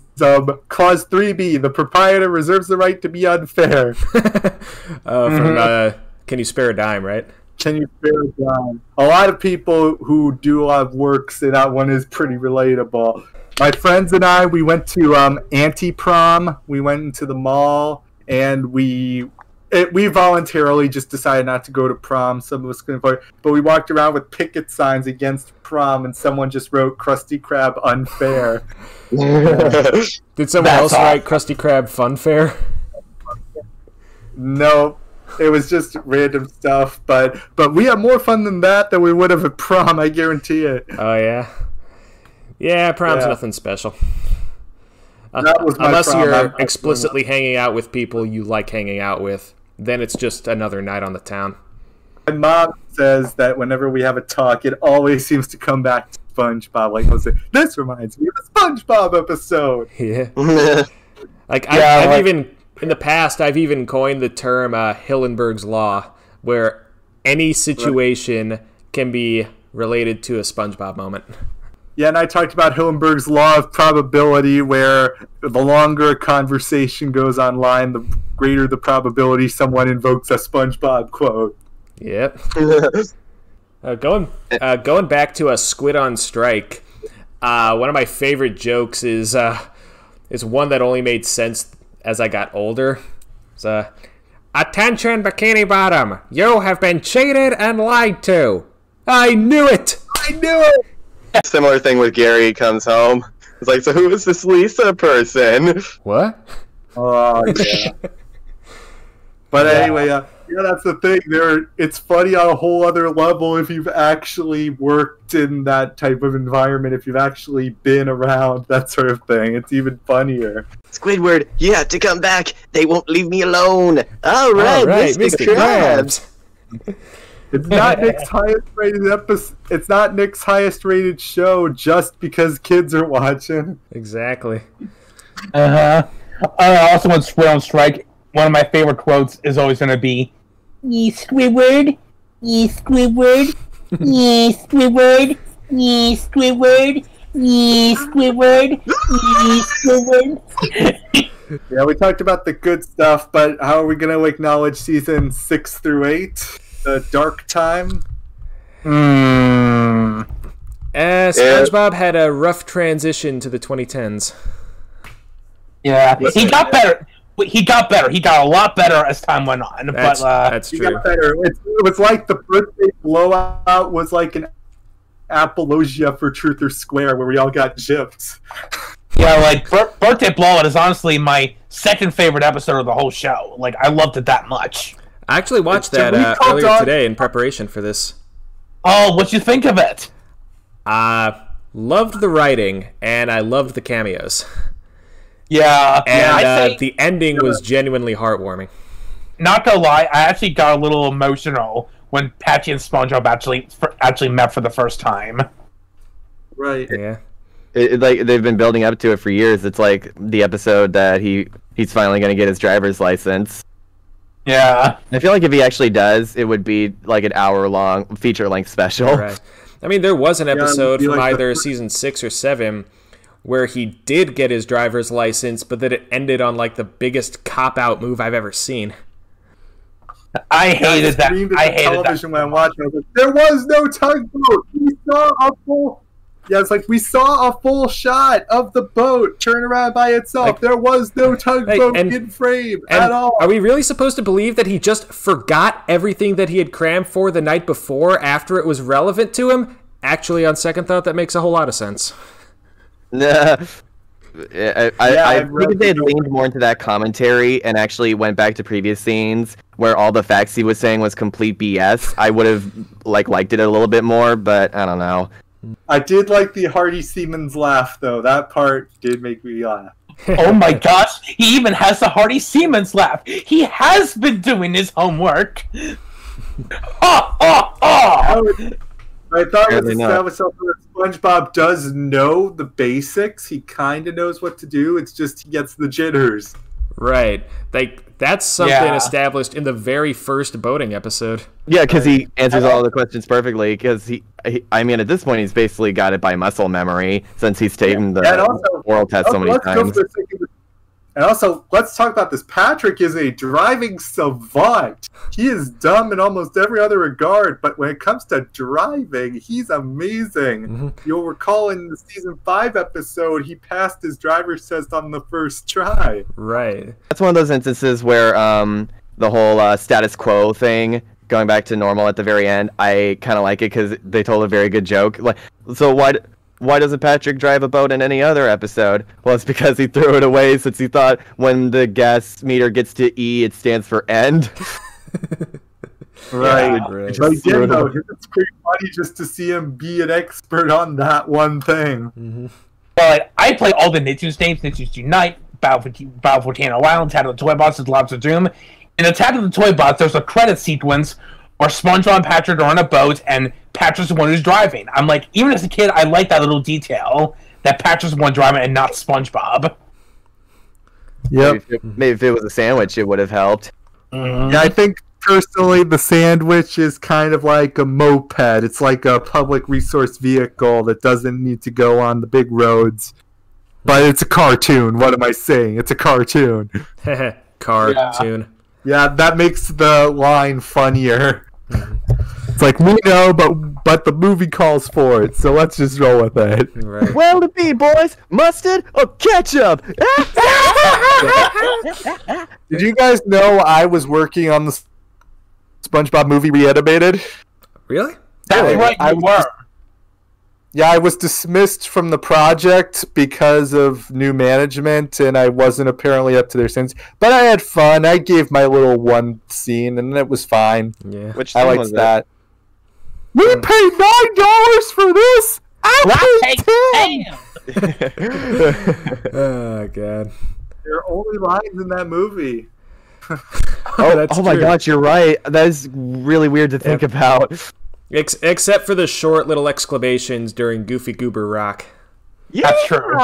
Clause 3B. The proprietor reserves the right to be unfair. From Can You Spare a Dime, right? Can you spare a dime? A lot of people who do a lot of work say that one is pretty relatable. My friends and I, we went to anti-prom. We went into the mall, and we voluntarily just decided not to go to prom. Some of us couldn't afford it, but we walked around with picket signs against prom, and someone just wrote Krusty Krab unfair. Did someone else write Krusty Krab funfair? No, it was just random stuff. But we had more fun than we would have at prom. I guarantee it. Oh yeah. Yeah, prom's nothing special. That was my Unless prom. you're explicitly hanging out with people you like hanging out with, then it's just another night on the town. My mom says that whenever we have a talk, it always seems to come back to SpongeBob. Like, I'll say, this reminds me of a SpongeBob episode. Yeah. I've even, in the past, I've even coined the term Hillenburg's Law, where any situation can be related to a SpongeBob moment. Yeah, and I talked about Hillenburg's Law of Probability, where the longer a conversation goes online, the greater the probability someone invokes a SpongeBob quote. Yep. Going back to a Squid on Strike, one of my favorite jokes is one that only made sense as I got older. It's attention, Bikini Bottom! You have been cheated and lied to! I knew it! I knew it! Similar thing with Gary comes home. It's like, so who is this Lisa person? What? Oh, yeah. But anyway, that's the thing. It's funny on a whole other level if you've actually worked in that type of environment, if you've actually been around that sort of thing. It's even funnier. Squidward, you have to come back. They won't leave me alone. All right, Mr. Krabs. It's not Nick's highest rated episode. It's not Nick's highest rated show just because kids are watching. Exactly. Also, on Squirrel on Strike, one of my favorite quotes is always going to be, "Ye Squidward, ye Squidward, ye Squidward, ye Squidward, ye Squidward, ye Squidward." Yeah, we talked about the good stuff, but how are we going to acknowledge season 6 through 8? The dark time? SpongeBob had a rough transition to the 2010s. Yeah, he got better. He got better. He got a lot better as time went on. That's true. He got better. It was like the birthday blowout was like an apologia for Truth or Square, where we all got gypped. Yeah, like Birthday Blowout is honestly my second favorite episode of the whole show. Like, I loved it that much. I actually watched that earlier today in preparation for this. Oh, what'd you think of it? Loved the writing, and I loved the cameos. Yeah. And I'd say, the ending was genuinely heartwarming. not gonna lie, I actually got a little emotional when Patchy and SpongeBob actually met for the first time. Right. Yeah. Like they've been building up to it for years. It's like the episode that he's finally going to get his driver's license. Yeah. I feel like if he actually does, it would be like an hour-long feature-length special. Right. I mean, there was an episode from like either season 6 or 7 where he did get his driver's license, but then it ended on like the biggest cop-out move I've ever seen. I hated that. Screamed at I the hated television that. when I watched it. I was like, there was no tugboat. We saw a full. Yeah, it's like we saw a full shot of the boat turn around by itself. Like, there was no tugboat and- in frame And at all. are we really supposed to believe that he just forgot everything that he had crammed for the night before after it was relevant to him? Actually, on second thought, that makes a whole lot of sense. Nah. I I've read think if they had the- leaned more into that commentary and actually went back to previous scenes where all the facts he was saying was complete BS, I would have liked it a little bit more. But I don't know. I did like the Hardy Siemens laugh, though. That part did make me laugh. Oh my gosh, he even has the Hardy Siemens laugh. He has been doing his homework. I thought it was Apparently not. established also that SpongeBob does know the basics. He kind of knows what to do. It's just he gets the jitters. Right. Like, that's something Yeah. established in the very first boating episode. Yeah, because he answers all the questions perfectly. Because I mean, at this point, he's basically got it by muscle memory since he's taken the And also- oral test so many let's go times. for a second. And also, let's talk about this. Patrick is a driving savant. He is dumb in almost every other regard, but when it comes to driving, he's amazing. Mhm. You'll recall in the season 5 episode, he passed his driver's test on the first try. Right. That's one of those instances where the whole status quo thing, going back to normal at the very end, I kind of like it because they told a very good joke. Like, so why doesn't Patrick drive a boat in any other episode? Well, it's because he threw it away since he thought when the gas meter gets to E, it stands for end. Right. Right. But Just threw again, it though, away. it's pretty funny just to see him be an expert on that one thing. Mm-hmm. But I play all the Nicktoons games, Nicktoons Unite, Battle for Volcano Island, Attack of the Toy Bots, and Lobster Doom. In Attack of the Toy Bots, there's a credit sequence where SpongeBob and Patrick are on a boat, and Patrick's the one who's driving. I'm like, even as a kid, I like that little detail that Patrick's the one driving and not SpongeBob. Yep. Maybe if it was a sandwich, it would have helped. Yeah, I think personally the sandwich is kind of like a moped. It's like a public resource vehicle that doesn't need to go on the big roads. But it's a cartoon. What am I saying? It's a cartoon. Cartoon. Yeah, that makes the line funnier. It's like, we know, but the movie calls for it, so let's just roll with it. Right. Well, to be, boys, mustard or ketchup? Did you guys know I was working on the SpongeBob movie Reanimated? Really? That's Really? right, I you was- were. Yeah, I was dismissed from the project because of new management, and I wasn't apparently up to their standards. But I had fun. I gave my little one scene, and it was fine. Yeah. Which I scene liked was it? that. We paid $9 for this. I paid 10. Oh, God. There are only lines in that movie. That's Oh my true. gosh, you're right. That is really weird to think about. Except for the short little exclamations during Goofy Goober Rock. That's true.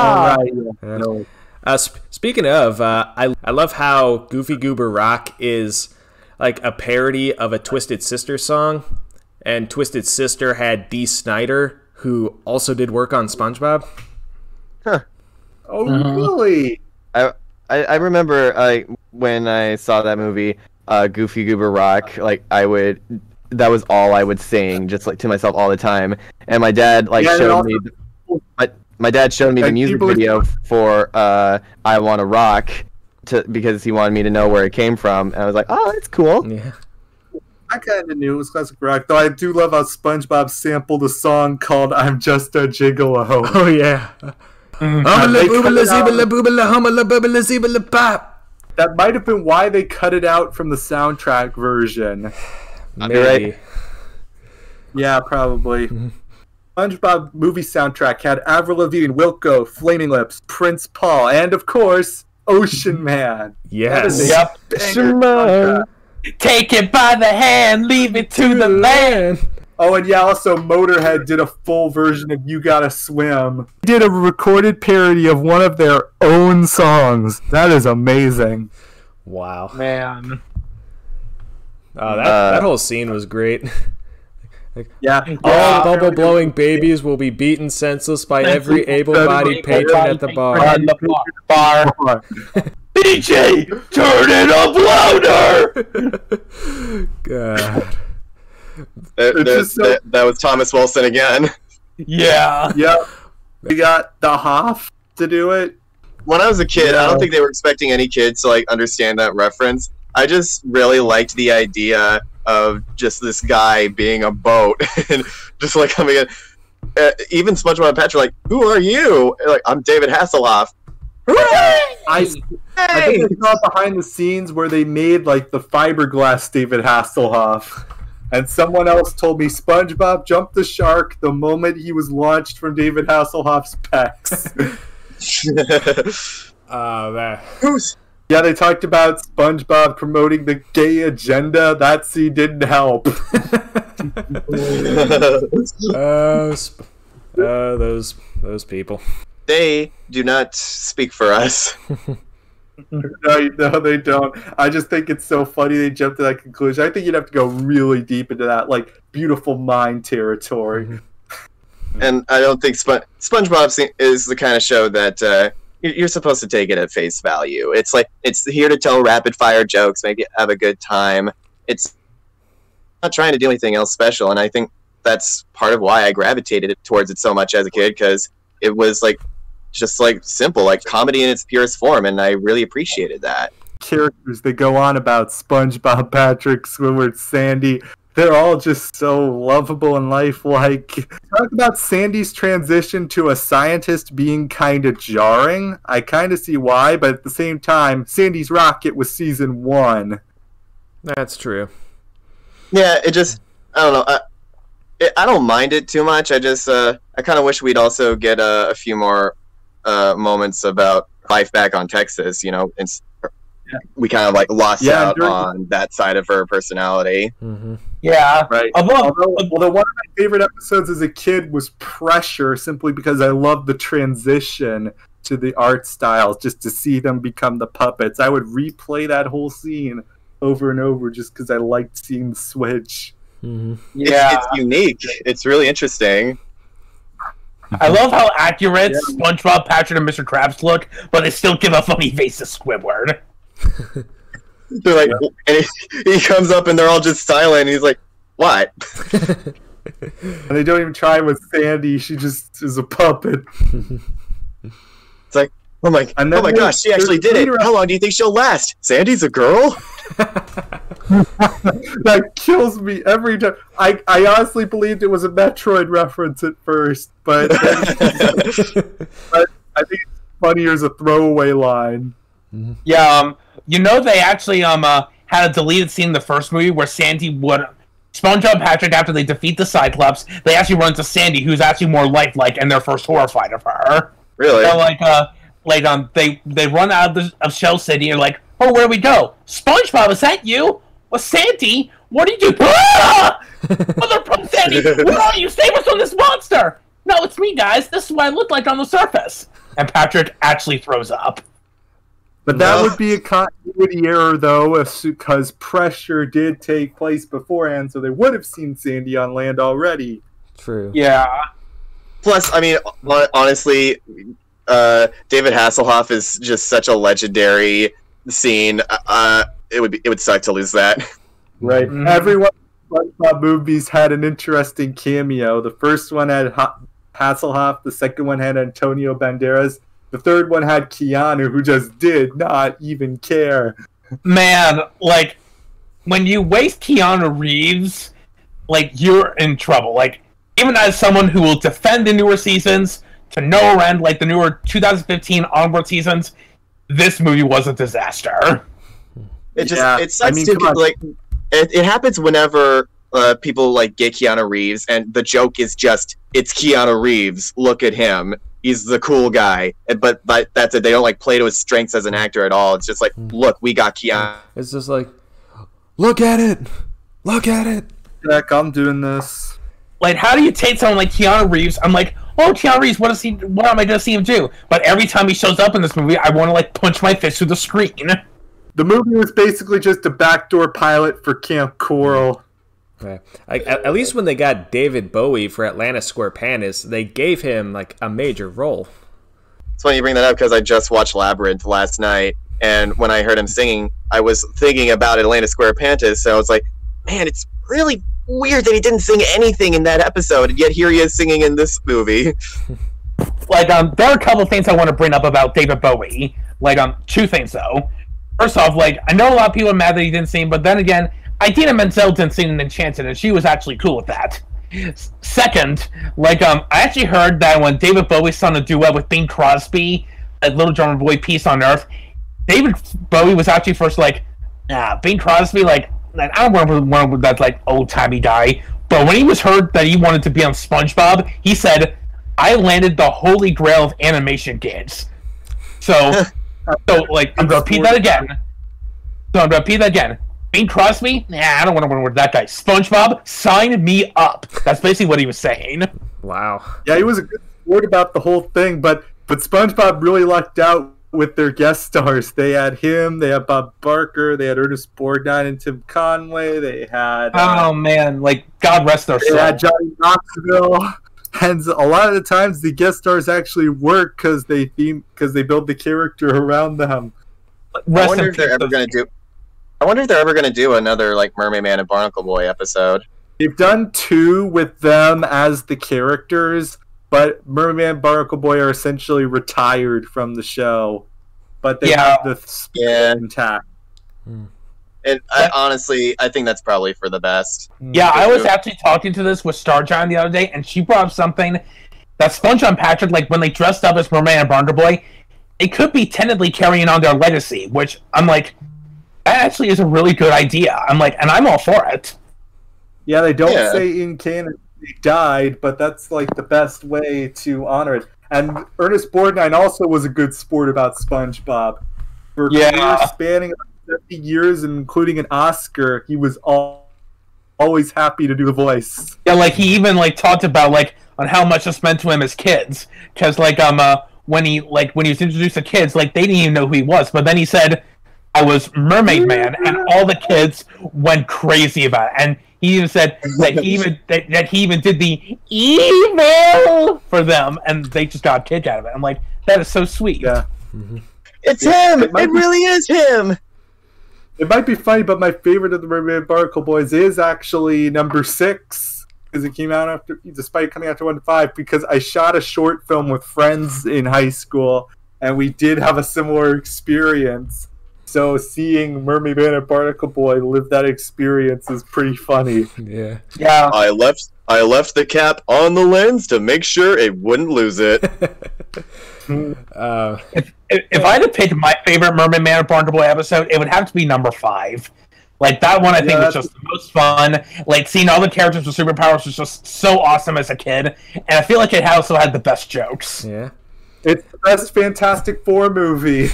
Speaking of, I love how Goofy Goober Rock is like a parody of a Twisted Sister song, and Twisted Sister had Dee Snider, who also did work on SpongeBob. Oh, really? I remember when I saw that movie, Goofy Goober Rock, that was all I would sing, just like to myself all the time. And my dad Yeah, and showed also- me, my dad showed me the And music people- video for "I Wanna Rock" because he wanted me to know where it came from. And I was like, oh, that's cool. Yeah. I kind of knew it was classic rock, though I do love how SpongeBob sampled a song called "I'm Just a Gigolo." Oh yeah. That might have been why they cut it out from the soundtrack version. Maybe. right. Yeah, probably. SpongeBob movie soundtrack had Avril Lavigne, Wilco, Flaming Lips, Prince Paul, and of course, Ocean Man. Yes. Yep. Ocean Man. Take it by the hand, leave it to the land. Oh, and yeah, also Motorhead did a full version of You Gotta Swim. They did a recorded parody of one of their own songs. That is amazing. Wow. Man. Oh, that whole scene was great. Yeah. All bubble-blowing babies will be beaten senseless by every able-bodied patron at the bar. DJ, turn it up louder! God. That was Thomas Wilson again. Yeah. Yep. We got the Hoff to do it. When I was a kid, I don't think they were expecting any kids to like understand that reference. I just really liked the idea of just this guy being a boat and just like coming in. Even SpongeBob and Patrick are like, "Who are you?" And, like, I'm David Hasselhoff. Hooray! I think I saw behind the scenes where they made like the fiberglass David Hasselhoff. And someone else told me SpongeBob jumped the shark the moment he was launched from David Hasselhoff's pecs. Yeah, they talked about SpongeBob promoting the gay agenda. That scene didn't help. Those people. They do not speak for us. No, they don't. I just think it's so funny they jumped to that conclusion. I think you'd have to go really deep into that, like, beautiful mind territory. And I don't think SpongeBob is the kind of show that you're supposed to take it at face value. It's like, it's here to tell rapid-fire jokes, make you have a good time. It's not trying to do anything else special, and I think that's part of why I gravitated towards it so much as a kid, because it was, like, just like simple, like comedy in its purest form, and I really appreciated that. Characters that go on about SpongeBob, Patrick, Squidward, Sandy, they're all just so lovable and lifelike. Talk about Sandy's transition to a scientist being kind of jarring. I kind of see why, but at the same time, Sandy's Rocket was season 1. That's true. Yeah, it just, I don't know. I don't mind it too much. I just, I kind of wish we'd also get a few more moments about life back on Texas, you know, and we kind of like lost out on that side of her personality. Mm-hmm. Yeah, right. Although one of my favorite episodes as a kid was Pressure, simply because I loved the transition to the art styles, just to see them become the puppets. I would replay that whole scene over and over just because I liked seeing the switch. Mm-hmm. Yeah, it's unique. It's really interesting. I love how accurate SpongeBob, Patrick, and Mr. Krabs look, but they still give a funny face to Squidward. They're like, and he comes up and they're all just silent, and he's like, "What?" And they don't even try with Sandy. She just is a puppet. It's like, oh my gosh, she actually did it. How long do you think she'll last? Sandy's a girl? That kills me every time. I honestly believed it was a Metroid reference at first, but I think it's funnier as a throwaway line. Yeah, you know they actually had a deleted scene in the first movie where Sandy would SpongeBob, Patrick, after they defeat the Cyclops, they actually run to Sandy, who's actually more lifelike, and they're first horrified of her. Really? They're they run out of Shell City and like, oh, where do we go? SpongeBob, is that you? Well, Sandy, what do you do? Ah! Mother, Sandy, where are you? Save us from this monster! No, it's me, guys. This is what I look like on the surface. And Patrick actually throws up. But that would be a continuity error, though, because Pressure did take place beforehand, so they would have seen Sandy on land already. True. Yeah. Plus, I mean, honestly, David Hasselhoff is just such a legendary scene. It would suck to lose that. Right. Mm-hmm. Everyone in SpongeBob movies had an interesting cameo. The first one had Hasselhoff. The second one had Antonio Banderas. The third one had Keanu, who just did not even care. Man, like, when you waste Keanu Reeves, like, you're in trouble. Like, even as someone who will defend the newer seasons to no end, like the newer 2015 onward seasons, this movie was a disaster. It just it sucks to like it happens whenever people like get Keanu Reeves, and the joke is just, it's Keanu Reeves. Look at him. He's the cool guy. But that's it. They don't like play to his strengths as an actor at all. It's just like, look, we got Keanu. It's just like, look at it. Look at it. Heck, I'm doing this. Like, how do you take someone like Keanu Reeves? I'm like, oh, Keanu Reeves, what am I going to see him do? But every time he shows up in this movie, I want to, like, punch my fist through the screen. The movie was basically just a backdoor pilot for Camp Coral. Okay. At least when they got David Bowie for Atlantis SquarePants, they gave him like a major role. It's funny you bring that up because I just watched Labyrinth last night, and when I heard him singing, I was thinking about Atlantis SquarePants, so I was like, man, it's really weird that he didn't sing anything in that episode, and yet here he is singing in this movie. Like, there are a couple things I want to bring up about David Bowie. Like, two things, though. First off, like, I know a lot of people are mad that he didn't sing, but then again, Idina Menzel didn't sing in Enchanted, and she was actually cool with that. Second, like, I actually heard that when David Bowie sung a duet with Bing Crosby, at Little Drummer Boy, Peace on Earth, David Bowie was actually first like, nah, Bing Crosby, like, I don't remember that, like, old-timey guy, but when he was heard that he wanted to be on SpongeBob, he said, I landed the holy grail of animation kids. So, like, I'm going to repeat that again. Bing Crosby? Nah, I don't want to work with that guy. SpongeBob, sign me up. That's basically what he was saying. Wow. Yeah, he was a good sport about the whole thing, but SpongeBob really lucked out with their guest stars. They had him, they had Bob Barker, they had Ernest Borgnine and Tim Conway, they had... oh, man, like, God rest their soul. They had Johnny Knoxville. And a lot of the times the guest stars actually work because they build the character around them. I wonder if they're ever going to do another like Mermaid Man and Barnacle Boy episode. They've done 2 with them as the characters, but Mermaid Man and Barnacle Boy are essentially retired from the show. But they have the spirit intact. And honestly, I think that's probably for the best. Yeah, I was actually talking to this with Starjohn the other day, and she brought up something that SpongeBob and Patrick, like, when they dressed up as Mermaid and Barnacle Boy, it could be tentatively carrying on their legacy, which I'm like, that actually is a really good idea. I'm like, and I'm all for it. Yeah, they don't say in canon they died, but that's like the best way to honor it. And Ernest Borgnine also was a good sport about SpongeBob. For a career spanning 50 years, including an Oscar, he was always happy to do the voice. Yeah, like, he even, like, talked about, like, on how much this meant to him as kids. Because, like, when he was introduced to kids, like, they didn't even know who he was. But then he said, I was Mermaid Man, and all the kids went crazy about it. And he even said that he even did the evil for them, and they just got a kick out of it. I'm like, that is so sweet. Yeah. Mm-hmm. It's him! It really is him! It might be funny, but my favorite of the Mermaid Barnacle Boys is actually number 6, because it came out after, despite coming after 1 to 5, because I shot a short film with friends in high school, and we did have a similar experience. So seeing Mermaid Man and Barnacle Boy live that experience is pretty funny. Yeah. Yeah. I left the cap on the lens to make sure it wouldn't lose it. If I had to pick my favorite Mermaid Man and Barnacle Boy episode, it would have to be number 5. Like, that one I think was just the most fun. Like, seeing all the characters with superpowers was just so awesome as a kid. And I feel like it also had the best jokes. Yeah. It's the best Fantastic Four movie.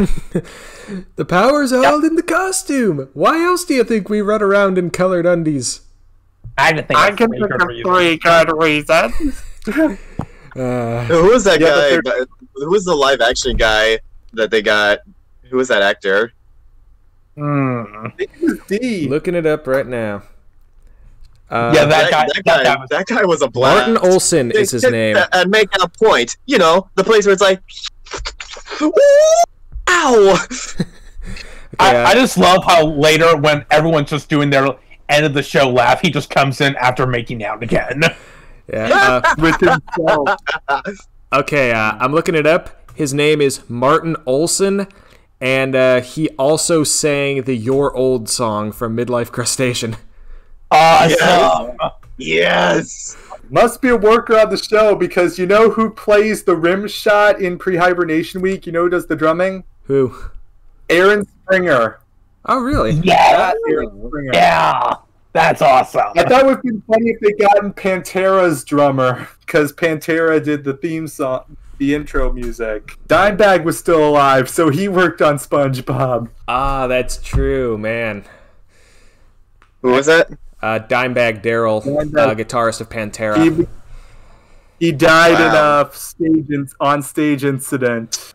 The power's all in the costume. Why else do you think we run around in colored undies? I can think of 3 good reasons. Who was that guy? Who was the live action guy that they got? Who was that actor? Looking it up right now. Yeah, that guy was a blast. Martin Olson is his name. And make a point, the place where it's like, ow! I just love how later, when everyone's just doing their end of the show laugh, he just comes in after making out again. Yeah. With himself. Okay, I'm looking it up. His name is Martin Olson, and he also sang the Your Old song from Midlife Crustacean. Awesome! Yes! Must be a worker on the show, because you know who plays the rim shot in pre-hibernation week? You know who does the drumming? Who? Aaron Springer. Oh, really? Yeah! Aaron Springer. Yeah! That's awesome. I thought it would be funny if they gotten Pantera's drummer, because Pantera did the theme song, the intro music. Dimebag was still alive, so he worked on SpongeBob. Ah, that's true, man. Who was that? Dimebag Daryl, guitarist of Pantera. He died in a on-stage incident.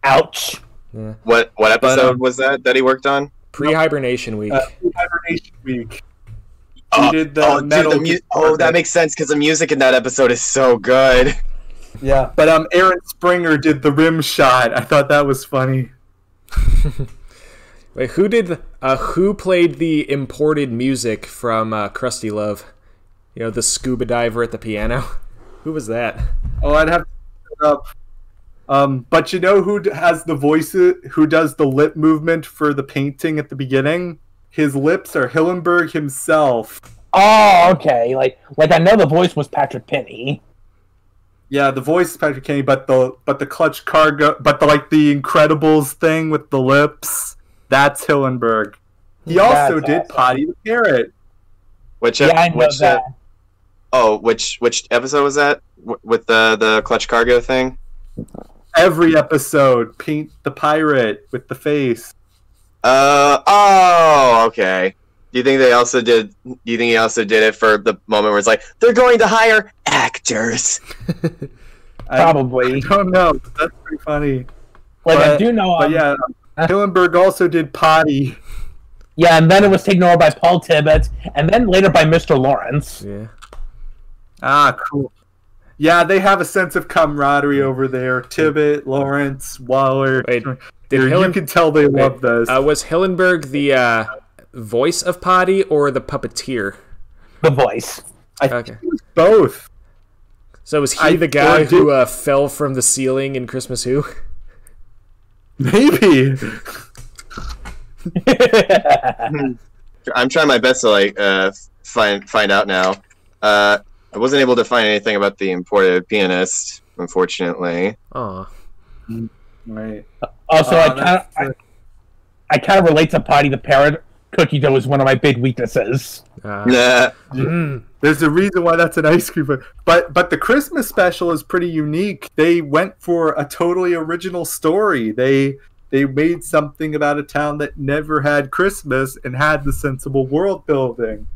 Ouch. Yeah. What episode was that he worked on? Pre-hibernation week. Pre-hibernation week. He did the metal. That makes sense because the music in that episode is so good. Yeah, but Aaron Springer did the rim shot. I thought that was funny. Wait, who played the imported music from Krusty Love? You know, the scuba diver at the piano. Who was that? Oh, I'd have to look it up. But you know who has the voices? Who does the lip movement for the painting at the beginning? His lips are Hillenburg himself. Oh, okay. Like I know the voice was Patrick Penny. Yeah, the voice is Patrick Kenny, but the clutch cargo, but the Incredibles thing with the lips, that's Hillenburg. He also did awesome. Potty the Parrot. Which episode was that? With the clutch cargo thing? Every episode, paint the pirate with the face. Okay. Do you think he also did it for the moment where it's like they're going to hire actors? Probably. I don't know. That's pretty funny. I do know. But yeah, Hillenburg also did Potty. Yeah, and then it was taken over by Paul Tibbett, and then later by Mr. Lawrence. Yeah. Ah, cool. Yeah, they have a sense of camaraderie over there. Tibbett, Lawrence, Waller. Wait, you can tell they love this. Was Hillenburg the voice of Potty or the puppeteer? The voice. I think it was both. So was he the guy who fell from the ceiling in Christmas Who? Maybe. I'm trying my best to find out now. I wasn't able to find anything about the imported pianist, unfortunately. Oh. Right. Also, I kind of relate to Potty the Parrot. Cookie dough is one of my big weaknesses. Nah. There's a reason why that's an ice cream. But the Christmas special is pretty unique. They went for a totally original story. They made something about a town that never had Christmas and had the sensible world building.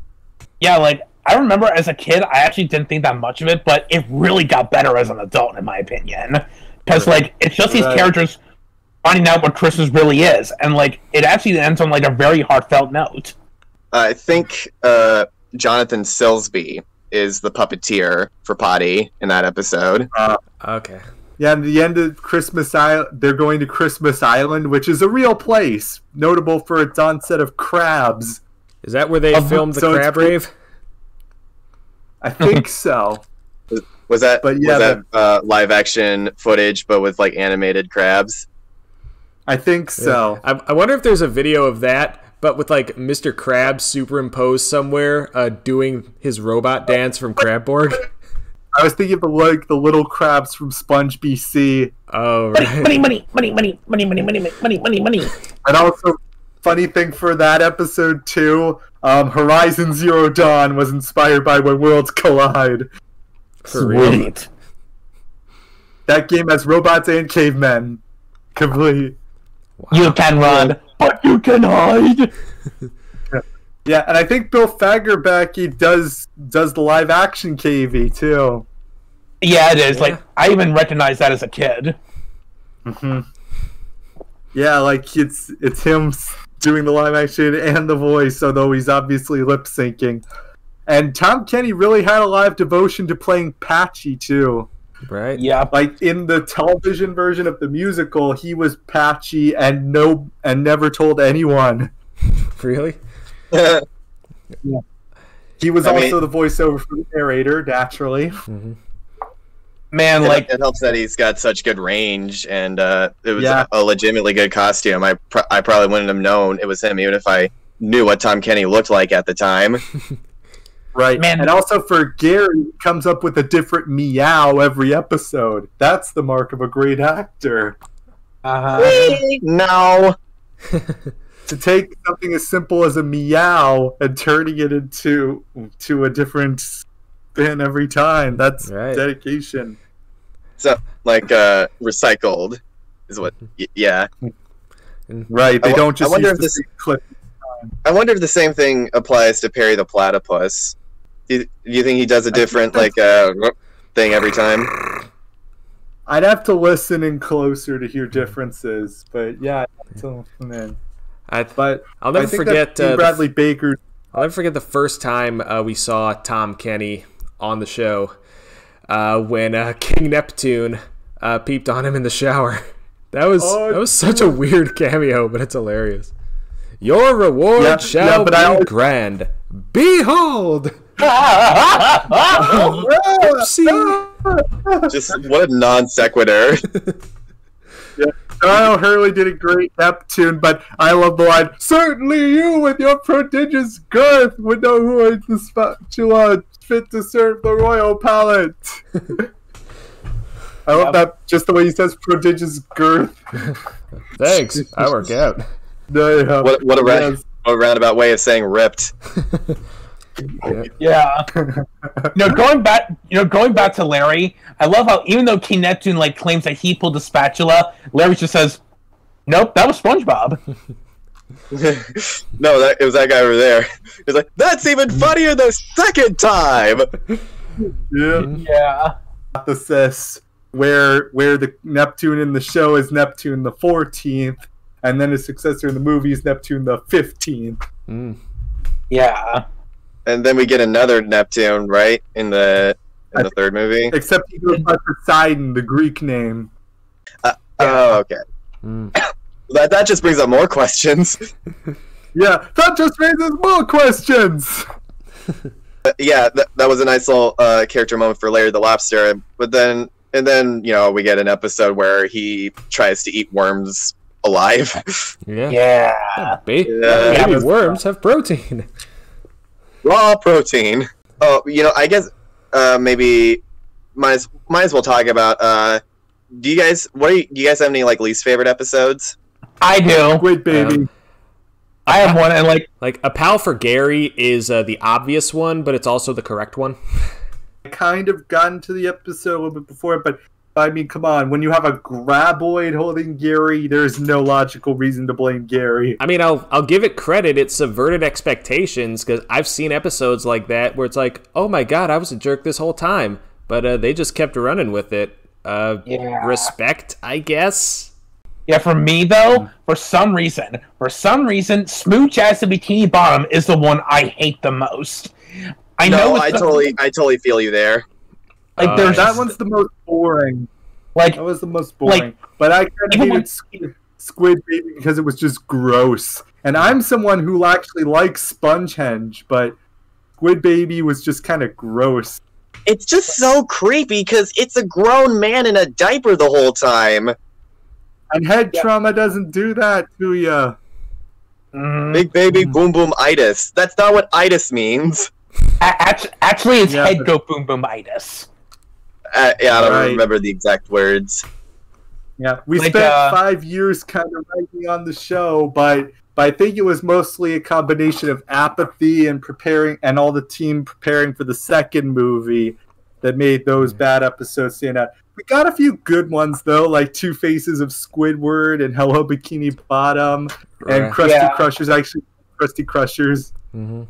Yeah, I remember as a kid, I actually didn't think that much of it, but it really got better as an adult, in my opinion. Because, it's just these characters finding out what Christmas really is, and, it actually ends on, a very heartfelt note. I think Jonathan Silsby is the puppeteer for Potty in that episode. Okay. Yeah, in the end of Christmas Island, they're going to Christmas Island, which is a real place, notable for its onset of crabs. Is that where they filmed the crab rave? I think so. Was that live action footage, but with animated crabs? I think so. Yeah. I wonder if there's a video of that, but with Mr. Krab superimposed somewhere, doing his robot dance from Krabborg. I was thinking of the little crabs from Sponge BC. Oh, right. Money. And also, funny thing for that episode too, Horizon Zero Dawn was inspired by When Worlds Collide. Sweet. That game has robots and cavemen. Complete. Wow. You can run, but you can hide. Yeah, and I think Bill Fagerbakke does the live action KV too. Yeah, it is. Yeah. I even recognized that as a kid. Mm-hmm. Yeah, it's him doing the live action and the voice, although he's obviously lip syncing. And Tom Kenny really had a live devotion to playing Patchy too. Right. Yeah. In the television version of the musical, he was Patchy and never told anyone. Really? Yeah. He was also the voiceover for the narrator, naturally. Mm-hmm. Man, it helps that he's got such good range, and it was a legitimately good costume. I probably wouldn't have known it was him, even if I knew what Tom Kenny looked like at the time. Right, man. And also for Gary, he comes up with a different meow every episode. That's the mark of a great actor. No. to take something as simple as a meow and turning it into a different spin every time. That's dedication. So, like, recycled is what, yeah. Right, they don't just use the same clip. I wonder if the same thing applies to Perry the Platypus. Do you think he does a different, like, thing every time? I'd have to listen in closer to hear differences, but yeah, I'll never forget Bradley Baker. I'll never forget the first time we saw Tom Kenny on the show when King Neptune peeped on him in the shower. That was such a weird cameo, but it's hilarious. Your reward shall be grand. Behold! Just what a non sequitur. Kyle Hurley did a great Neptune, but I love the line, certainly you with your prodigious girth would know who is the spatula fit to serve the royal palate. I love that, just the way he says prodigious girth. Thanks, I work out. What a roundabout way of saying ripped. Yeah. Going back to Larry, I love how even though King Neptune claims that he pulled the spatula, Larry just says, "Nope, that was SpongeBob." No, it was that guy over there. He's like, "That's even funnier the second time." Yeah. Hypothesis where the Neptune in the show is Neptune the 14th, and then his successor in the movie is Neptune the 15th. Yeah. And then we get another Neptune, right, in the third movie. Except he goes by Poseidon, the Greek name. Oh, okay. That just brings up more questions. Yeah, that just raises more questions. Yeah, that was a nice little character moment for Larry the Lobster. But then we get an episode where he tries to eat worms alive. Yeah. Baby worms have protein. Raw protein. Oh, I guess maybe might as well talk about. Do you guys have any least favorite episodes? I do. Squid Baby. I have one, and like a pal for Gary is the obvious one, but it's also the correct one. I kind of got into the episode a little bit before, but I mean, come on. When you have a graboid holding Gary, there's no logical reason to blame Gary. I mean, I'll give it credit. It subverted expectations, because I've seen episodes like that where it's like, oh my god, I was a jerk this whole time. But they just kept running with it. Respect, I guess. Yeah, for me, though, for some reason, Smooch as the Bikini Bottom is the one I hate the most. I totally feel you there. That one's the most boring. That was the most boring. But I kind of hated Squid Baby because it was just gross. And I'm someone who actually likes Spongehenge, but Squid Baby was just kind of gross. It's just so creepy because it's a grown man in a diaper the whole time. And head trauma doesn't do that to ya. Big baby boom boom itis. That's not what itis means. Actually, it's head go boom boom itis. I don't remember the exact words. Yeah, we spent 5 years kind of writing on the show, but I think it was mostly a combination of apathy and preparing, and all the team preparing for the second movie that made those bad episodes stand out. We got a few good ones though, like Two Faces of Squidward and Hello Bikini Bottom and Krusty Crushers. Actually, Krusty Crushers. Mm-hmm.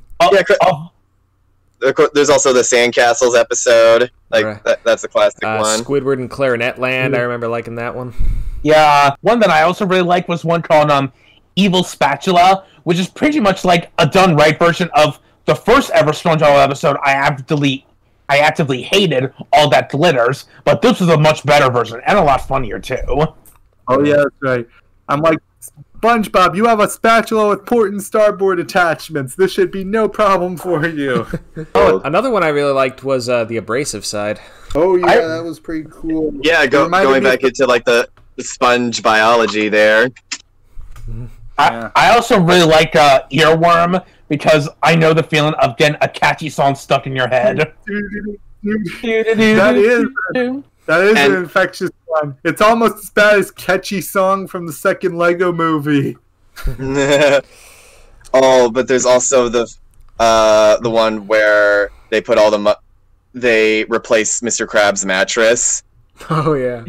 There's also the Sandcastles episode. That's a classic one. Squidward and Clarinet Land. I remember liking that one. Yeah, one that I also really liked was one called Evil Spatula, which is pretty much like a done right version of the first ever SpongeBob episode. I actively hated All That Glitters, but this was a much better version and a lot funnier too. Oh yeah, that's right. I'm like, SpongeBob, you have a spatula with port and starboard attachments. This should be no problem for you. Another one I really liked was the abrasive side. Oh yeah, that was pretty cool. Yeah, going back into the sponge biology there. I also really like Earworm because I know the feeling of getting a catchy song stuck in your head. That is an infectious one. It's almost as bad as Catchy Song from the second Lego movie. Oh, but there's also the one where they put all they replace Mr. Krab's mattress. Oh yeah.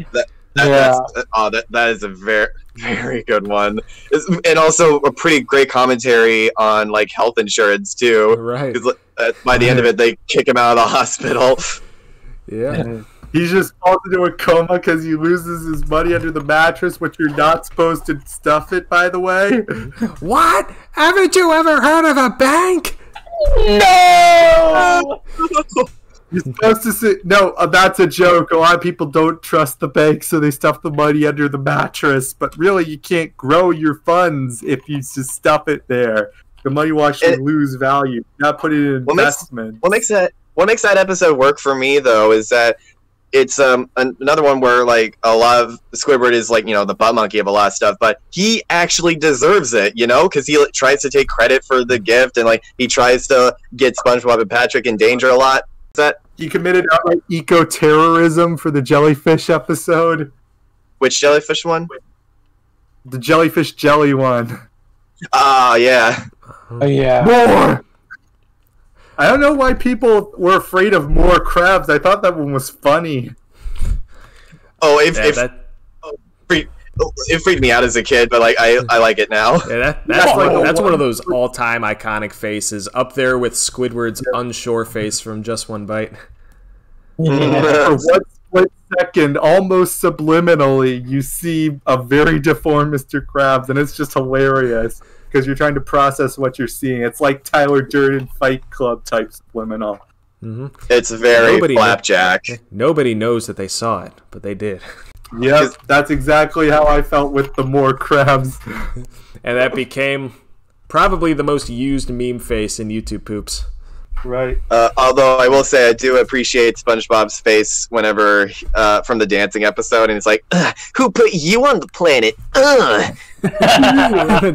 That is a very, very good one. And also a pretty great commentary on like health insurance too. Right. By the end of it, they kick him out of the hospital. Yeah. He just falls into a coma because he loses his money under the mattress, which you're not supposed to stuff it, by the way. What? Haven't you ever heard of a bank? No! You're supposed to say, no, that's a joke. A lot of people don't trust the bank, so they stuff the money under the mattress. But really, you can't grow your funds if you just stuff it there. The money will actually lose value. Not put it in investment. What makes that episode work for me, though, is that it's another one where like a lot of Squidward is like, you know, the butt monkey of a lot of stuff, but he actually deserves it, you know, because he tries to take credit for the gift, and like he tries to get SpongeBob and Patrick in danger a lot. He committed outright eco-terrorism for the jellyfish episode. Which jellyfish one? The jellyfish jelly one. Ah, yeah. Oh, yeah. More! I don't know why people were afraid of more crabs. I thought that one was funny. Oh, it freaked me out as a kid, but like I like it now. Yeah, that's one of those all-time iconic faces, up there with Squidward's unsure face from Just One Bite. For one split second, almost subliminally, you see a very deformed Mr. Krabs, and it's just hilarious because you're trying to process what you're seeing. It's like Tyler Durden Fight Club type subliminal. Mm-hmm. It's very flapjack. Nobody knows that they saw it, but they did. Yep, that's exactly how I felt with the more crabs. And that became probably the most used meme face in YouTube poops. Right. Although I will say I do appreciate SpongeBob's face whenever from the dancing episode, and it's like, "Who put you on the planet?" And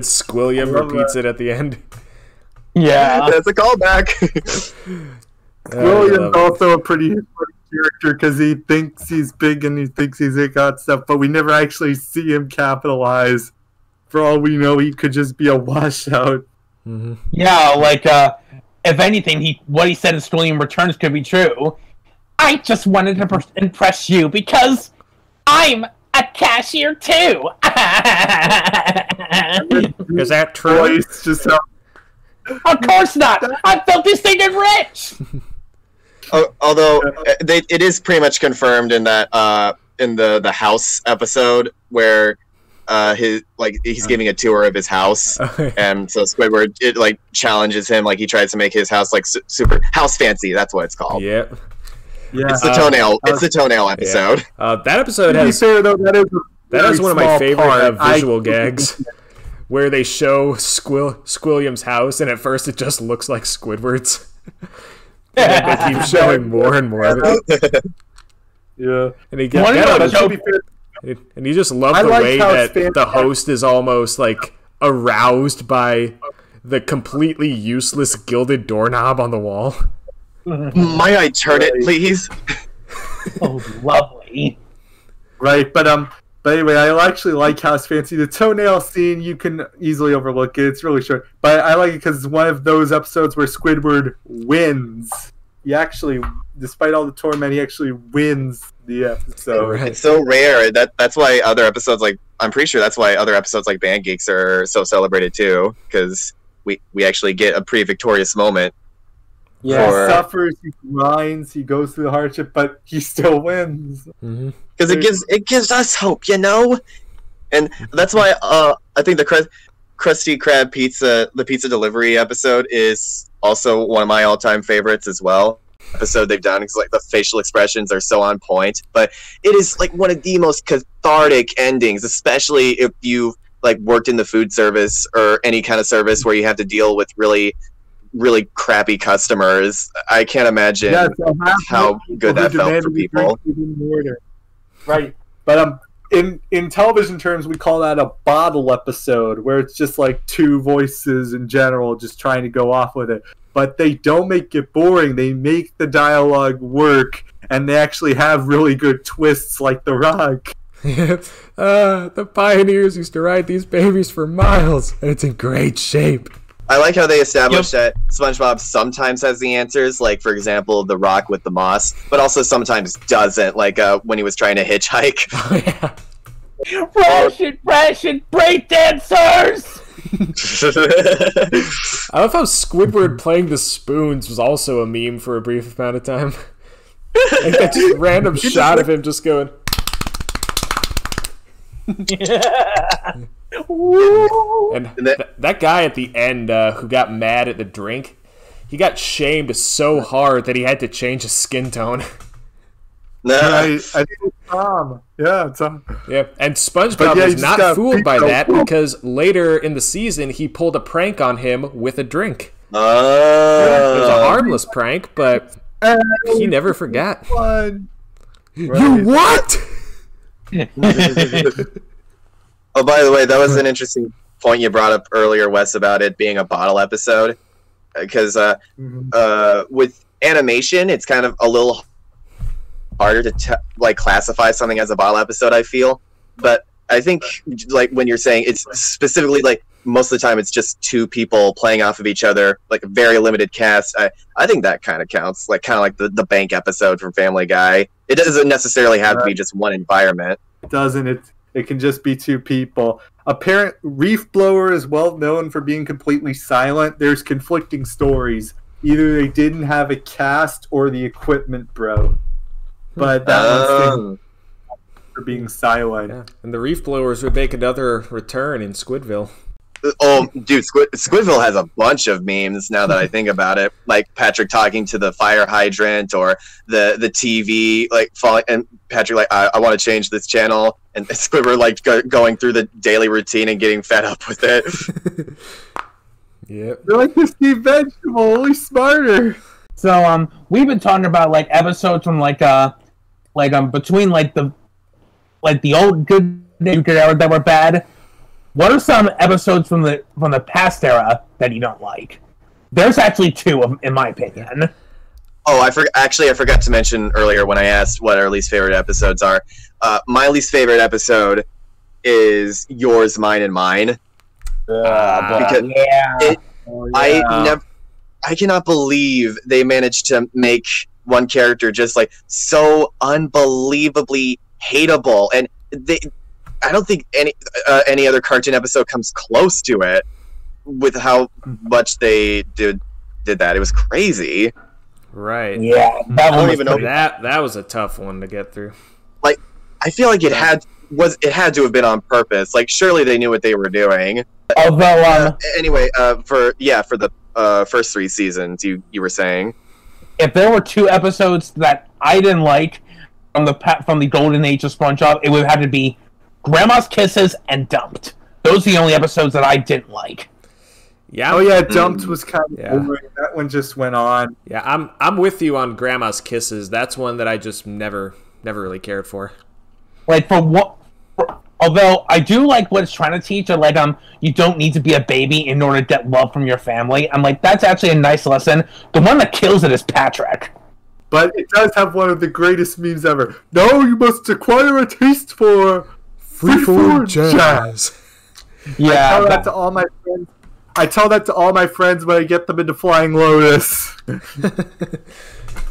Squilliam repeats it at the end. Yeah, that's a callback. Squilliam's also a pretty character because he thinks he's big and he thinks he's got stuff, but we never actually see him capitalize. For all we know, he could just be a washout. Mm-hmm. Yeah, like if anything, what he said in Squilliam Returns could be true. I just wanted to impress you because I'm a cashier too. Is that true? Of course not. I'm filthy, stinking rich. Although it is pretty much confirmed in that in the house episode where he's giving a tour of his house, and so Squidward challenges him, like he tries to make his house like super house fancy. That's what it's called. Yep. Yeah, it's the toenail. It's the toenail episode. Yeah. That episode has that is one of my favorite visual gags. Where they show Squilliam's house, and at first it just looks like Squidward's. And they keep showing more and more of it. Yeah. And he and you just love the way that the host is almost like aroused by the completely useless gilded doorknob on the wall. Might I turn it, please? Oh, lovely. Right, but anyway, I actually like House Fancy. The toenail scene, you can easily overlook it. It's really short. But I like it because it's one of those episodes where Squidward wins. He actually, despite all the torment, he actually wins the episode. Right. It's so rare. That's why other episodes I'm pretty sure that's why other episodes like Band Geeks are so celebrated too, because we actually get a pretty victorious moment. Yeah, he suffers, he grinds, he goes through the hardship, but he still wins. Because it gives us hope, you know? And that's why I think the Krusty Krab the pizza delivery episode is also one of my all-time favorites as well. Episode they've done because the facial expressions are so on point, but it is one of the most cathartic endings, especially if you've worked in the food service or any kind of service where you have to deal with really crappy customers. I can't imagine how good that felt for people. Right, but in television terms, we call that a bottle episode, where it's just two voices in general just trying to go off with it. But they don't make it boring. They make the dialogue work, and they actually have really good twists, like The Rock. The pioneers used to ride these babies for miles, and it's in great shape. I like how they established that SpongeBob sometimes has the answers, like, for example, the rock with the moss, but also sometimes doesn't, like when he was trying to hitchhike. Oh, yeah. Ration, breakdancers! I love how Squidward playing the spoons was also a meme for a brief amount of time. Like that just random shot of him just going. And that guy at the end who got mad at the drink, he got shamed so hard that he had to change his skin tone. No, I think it's Tom. Yeah, Tom. Yeah, and SpongeBob was not fooled by that because later in the season he pulled a prank on him with a drink. It was a harmless prank, but he never forgot. You what? Oh, by the way, that was an interesting point you brought up earlier, Wes, about it being a bottle episode. Because with animation, it's kind of a little harder to classify something as a bottle episode, I feel. But I think like when you're saying it's specifically like most of the time it's just two people playing off of each other, like a very limited cast. I think that kind of counts, like kind of like the bank episode from Family Guy. It doesn't necessarily have to be just one environment. It doesn't. It can just be two people. Apparent Reef Blower is well known for being completely silent. There's conflicting stories. Either they didn't have a cast or the equipment broke. But that one's for being silent. Yeah. And the Reef Blowers would make another return in Squidville. Oh, dude, Squidville has a bunch of memes now that I think about it. Like Patrick talking to the fire hydrant or the TV, like falling, and Patrick like, I want to change this channel, and Squidward like going through the daily routine and getting fed up with it. Yep. They're like this Vegetable, only smarter. So we've been talking about like episodes from between the old good era that were bad. What are some episodes from the past era that you don't like? There's actually two, in my opinion. Oh, I forgot to mention earlier when I asked what our least favorite episodes are. My least favorite episode is Yours, Mine, and Mine. I cannot believe they managed to make one character just like so unbelievably hateable, and I don't think any other cartoon episode comes close to it with how much they did that. It was crazy. Right. Yeah. That was a tough one to get through. Like, I feel like it had to have been on purpose. Like, surely they knew what they were doing. Although, anyway, for the first three seasons, you were saying, if there were two episodes that I didn't like from the golden age of SpongeBob, it would have to be Grandma's Kisses and Dumped. Those are the only episodes that I didn't like. Yeah. Oh yeah, Dumped was kind of boring. That one just went on. Yeah, I'm with you on Grandma's Kisses. That's one that I just never really cared for. Like although I do like what it's trying to teach, like you don't need to be a baby in order to get love from your family. I'm like, that's actually a nice lesson. The one that kills it is Patrick. But it does have one of the greatest memes ever. No, you must acquire a taste for freeform jazz. Yeah, I tell that to all my friends. I tell that to all my friends when I get them into Flying Lotus.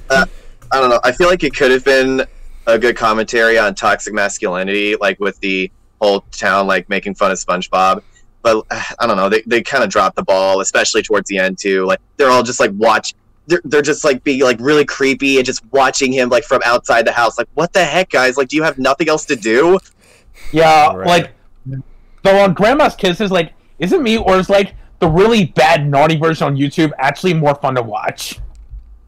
I don't know. I feel like it could have been a good commentary on toxic masculinity, like with the whole town like making fun of SpongeBob. But I don't know. They kind of dropped the ball, especially towards the end too. Like they're all just like They're just like being like really creepy and just watching him like from outside the house. Like, what the heck, guys? Like, do you have nothing else to do? Yeah, right. Like, though on Grandma's Kisses, like, isn't me or is like the really bad naughty version on YouTube actually more fun to watch?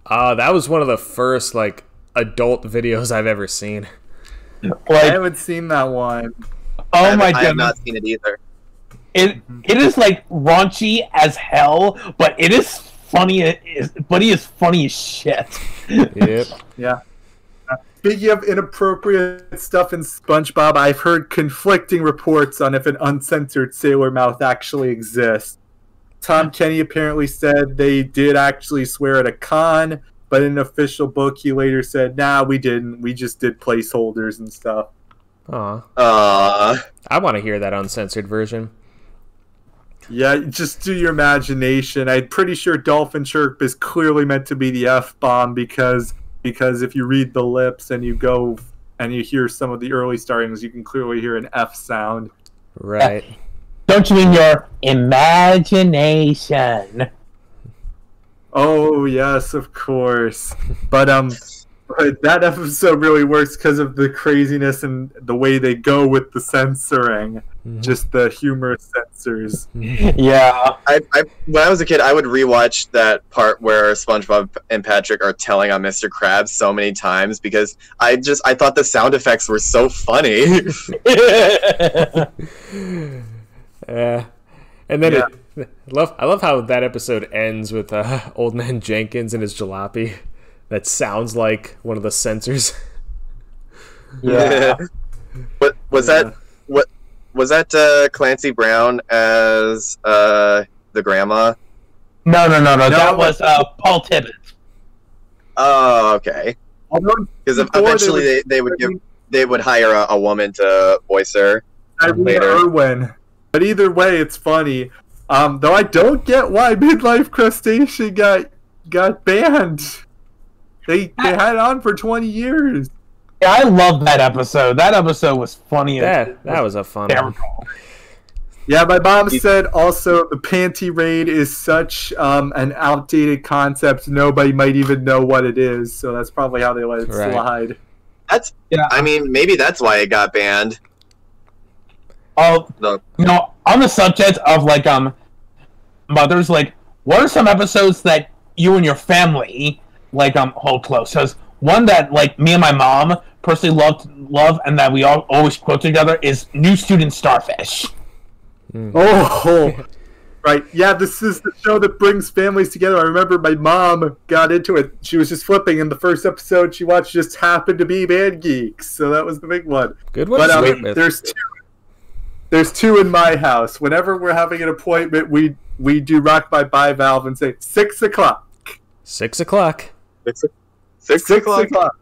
That was one of the first like adult videos I've ever seen. Like, I haven't seen that one. Oh my god, I have not seen it either. It is like raunchy as hell, but it is funny. But he is funny as shit. Yep. Yeah. Speaking of inappropriate stuff in SpongeBob, I've heard conflicting reports on if an uncensored sailor mouth actually exists. Tom Kenny apparently said they did actually swear at a con, but in an official book he later said, nah, we didn't. We just did placeholders and stuff. Aw. I want to hear that uncensored version. Yeah, just do your imagination. I'm pretty sure Dolphin Chirp is clearly meant to be the F-bomb because if you read the lips and you go and you hear some of the early startings, you can clearly hear an F sound. Right. Don't you mean your imagination? Oh, yes, of course. But that episode really works because of the craziness and the way they go with the censoring. Just the humorous censors. Yeah. When I was a kid, I would rewatch that part where SpongeBob and Patrick are telling on Mr. Krabs so many times because I thought the sound effects were so funny. And then I love how that episode ends with Old Man Jenkins and his jalopy. That sounds like one of the censors. Yeah. But was that Clancy Brown as the grandma? No. That was Paul Tibbets. Oh, okay. Because eventually they would hire a woman to voice her later. Irwin. But either way, it's funny. Though I don't get why Midlife Crustacean got banned. They had it on for 20 years. Yeah, I love that episode. That episode was funny. That was a fun one. Yeah, my mom said also the panty raid is such an outdated concept. Nobody might even know what it is. So that's probably how they let it slide. I mean, maybe that's why it got banned. On the subject of mothers, what are some episodes that you and your family hold close? Because one that me and my mom personally love and that we all always quote together is New Student Starfish. Oh, right. Yeah, this is the show that brings families together. I remember my mom got into it. She was just flipping, and the first episode she watched just happened to be Man Geeks, so that was the big one. Good one. But there's two in my house. Whenever we're having an appointment, we do Rock My Bivalve and say 6 o'clock. 6 o'clock. 6 o'clock.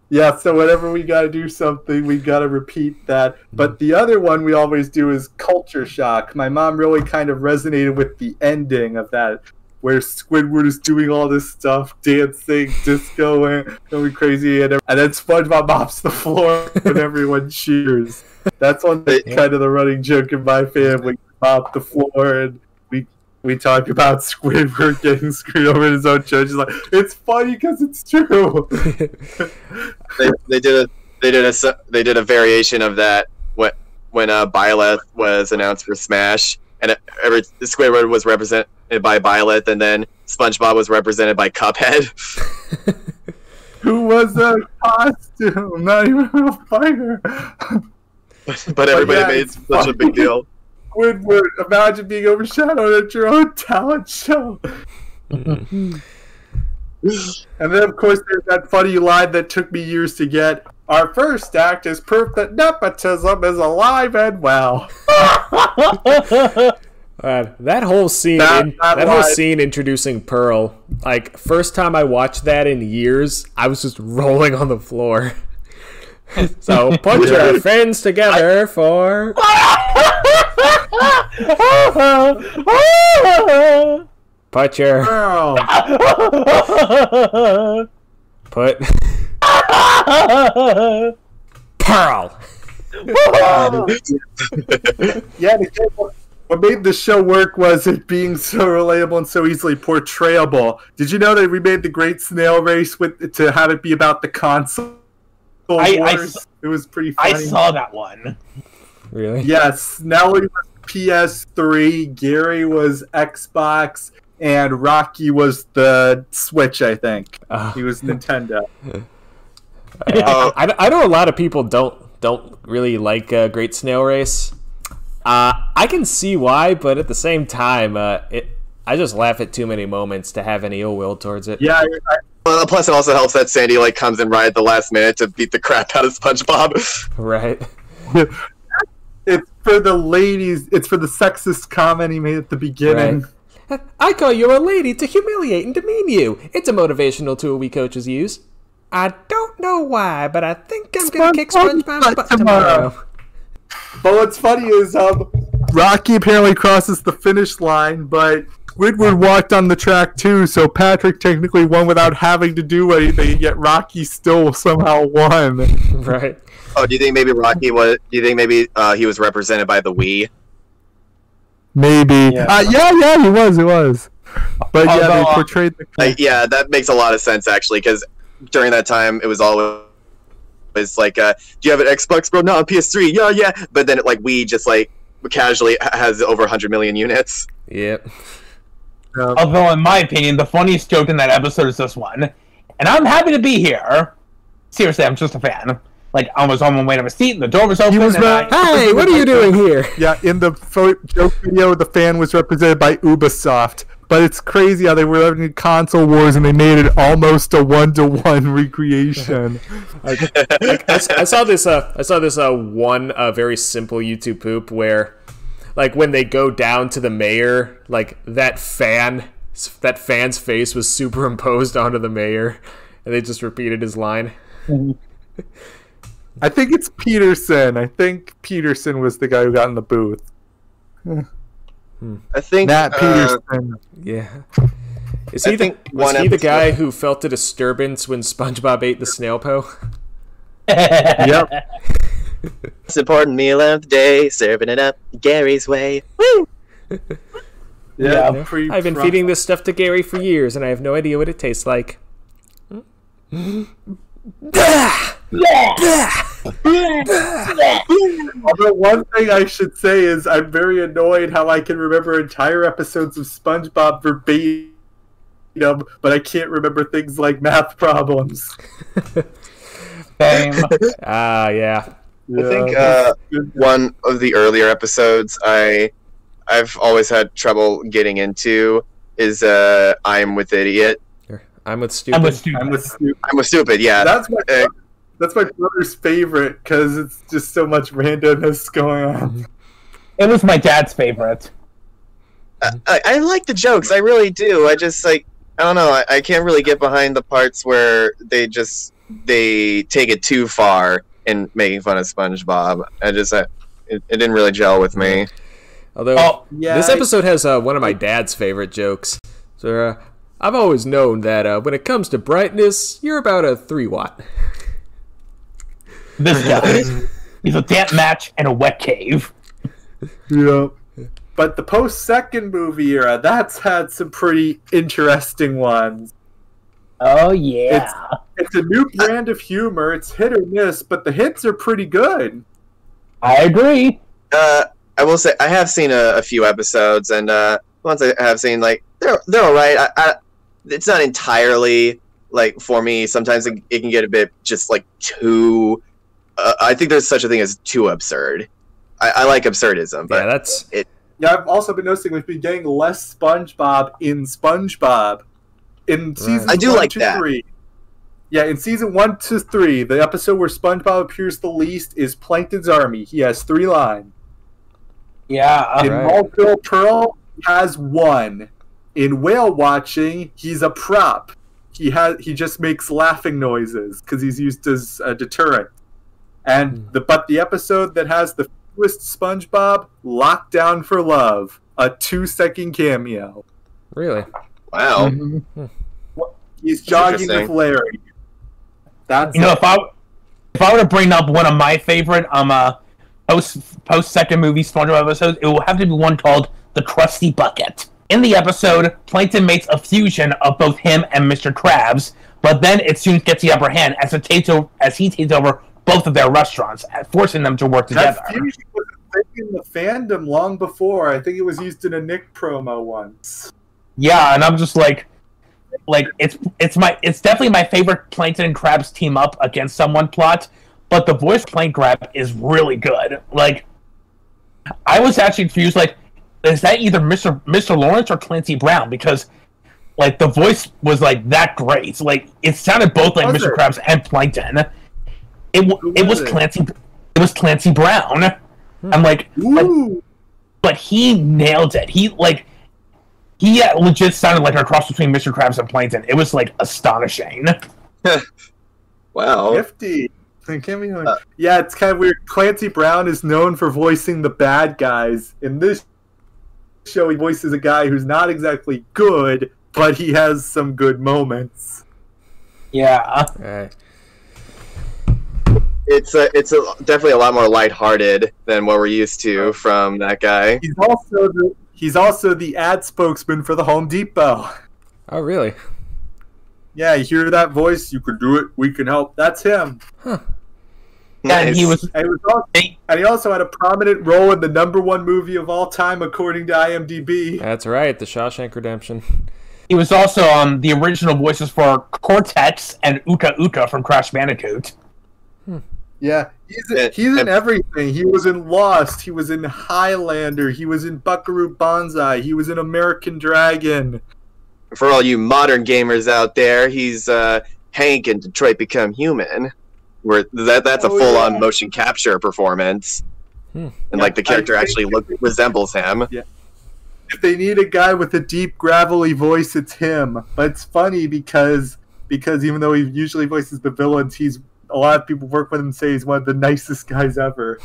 Yeah, so whenever we gotta do something, we gotta repeat that. But the other one we always do is Culture Shock. My mom really kind of resonated with the ending of that, where Squidward is doing all this stuff, dancing, discoing, going crazy, and then SpongeBob mops the floor and everyone cheers. That's kind of the running joke in my family. Mop the floor, and we talk about Squidward getting screwed over in his own church. It's like, it's funny because it's true. They did a variation of that when Byleth was announced for Smash, and Squidward was represented by Byleth, and then SpongeBob was represented by Cuphead. Who was a costume, not even a fighter. But everybody made such a big deal. Squidward, imagine being overshadowed at your own talent show. And then, of course, there's that funny line that took me years to get. Our first act is proof that nepotism is alive and well. That whole scene introducing Pearl, first time I watched that in years, I was just rolling on the floor. So put your friends together for... Put your... Put... Pearl! Yeah, what made the show work was it being so relatable and so easily portrayable. Did you know they remade the Great Snail Race to have it be about the console wars? It was pretty funny. I saw that one. Really? Yes. Nelly was PS3, Gary was Xbox, and Rocky was the Switch, I think. He was Nintendo. I know a lot of people don't really like Great Snail Race. I can see why, but at the same time, I just laugh at too many moments to have any ill will towards it. Yeah. Plus, it also helps that Sandy comes in right at the last minute to beat the crap out of SpongeBob. Right. It's for the ladies. It's for the sexist comment he made at the beginning. Right. I call you a lady to humiliate and demean you. It's a motivational tool we coaches use. I don't know why, but I think I'm gonna kick SpongeBob's butt tomorrow. But what's funny is Rocky apparently crosses the finish line, but Squidward walked on the track too, so Patrick technically won without having to do anything, yet Rocky still somehow won. Right. Oh, do you think maybe Rocky was? Do you think maybe he was represented by the Wii? Maybe. Yeah, he was. But yeah, they portrayed the. Yeah, that makes a lot of sense actually, because during that time it was always like, do you have an Xbox, bro? No, on PS3. Yeah. But then Wii just casually has over 100 million units. Yep. Although, in my opinion, the funniest joke in that episode is this one, and I'm happy to be here. Seriously, I'm just a fan. I was on my way to my seat, and the door was open. Hey, what are you doing here? Yeah, in the joke video, the fan was represented by Ubisoft. But it's crazy how they were having console wars and they made it almost a 1-to-1 recreation. I saw this one very simple YouTube poop where, when they go down to the mayor, that fan's face was superimposed onto the mayor, and they just repeated his line. I think it's Peterson. I think Peterson was the guy who got in the booth. I think Matt Peterson. Yeah. Was he the guy who felt a disturbance when SpongeBob ate the snail po? Yep. Most important meal of the day, serving it up Gary's way. Woo! Yeah. I've been feeding this stuff to Gary for years, and I have no idea what it tastes like. Although one thing I should say is I'm very annoyed how I can remember entire episodes of SpongeBob verbatim, but I can't remember things like math problems. Same. Yeah. I think one of the earlier episodes I've always had trouble getting into is I'm with Idiot. I'm with Stupid. I'm with Stupid, yeah. That's my brother's favorite because it's just so much randomness going on. It was my dad's favorite. I like the jokes, I really do. I just I don't know. I can't really get behind the parts where they take it too far in making fun of SpongeBob. It didn't really gel with me. Although this episode has one of my dad's favorite jokes. So I've always known that when it comes to brightness, you're about a 3 watt. This guy, he's a damp match and a wet cave. Yep. But the post-second movie era, that's had some pretty interesting ones. Oh, yeah. It's a new brand of humor. It's hit or miss, but the hits are pretty good. I agree. I will say, I have seen a few episodes, and ones I have seen, they're all right. It's not entirely, for me. Sometimes it can get a bit just, too... I think there's such a thing as too absurd. I like absurdism, but that's it. Yeah, I've also been noticing we've been getting less SpongeBob in SpongeBob in season. I do 1 like to that. 3. Yeah, in season 1 to 3, the episode where SpongeBob appears the least is Plankton's Army. He has 3 lines. Yeah. In Mall Pearl, he has 1. In Whale Watching, he's a prop. He just makes laughing noises because he's used as a deterrent. And but the episode that has the fewest SpongeBob, Lockdown for Love, a 2-second cameo. Really? Wow. Mm-hmm. He's jogging with Larry. That's if I were to bring up one of my favorite post second movie SpongeBob episodes, it will have to be one called The Krusty Bucket. In the episode, Plankton makes a fusion of both him and Mr. Krabs, but then it soon gets the upper hand as he takes over both of their restaurants, forcing them to work together. That fusion was a thing in the fandom long before. I think it was used in a Nick promo once. Yeah, and I'm just it's definitely my favorite Plankton and Krabs team up against someone plot, but the voice Plankton Krab is really good. I was actually confused, is that either Mr. Lawrence or Clancy Brown? Because the voice was that great. It sounded both like Mr. Krabs and Plankton. It was Clancy Brown. I'm but he nailed it. He legit sounded like a cross between Mr. Krabs and Plankton. It was astonishing. Wow. Nifty. Yeah, it's kind of weird. Clancy Brown is known for voicing the bad guys. In this show, he voices a guy who's not exactly good, but he has some good moments. Yeah. Right. It's definitely a lot more lighthearted than what we're used to from that guy. He's also the ad spokesman for the Home Depot. Oh, really? Yeah, you hear that voice? You can do it. We can help. That's him. Huh. Yeah, Nice. and he also had a prominent role in the #1 movie of all time, according to IMDb. That's right, The Shawshank Redemption. he was also the original voices for Cortex and Uta Uta from Crash Bandicoot. Yeah, he's in everything. He was in Lost. He was in Highlander. He was in Buckaroo Banzai. He was in American Dragon. For all you modern gamers out there, he's Hank in Detroit Become Human. Where that's a full-on motion capture performance, and like the character actually resembles him. Yeah. If they need a guy with a deep, gravelly voice, it's him. But it's funny because even though he usually voices the villains, a lot of people work with him and say he's one of the nicest guys ever.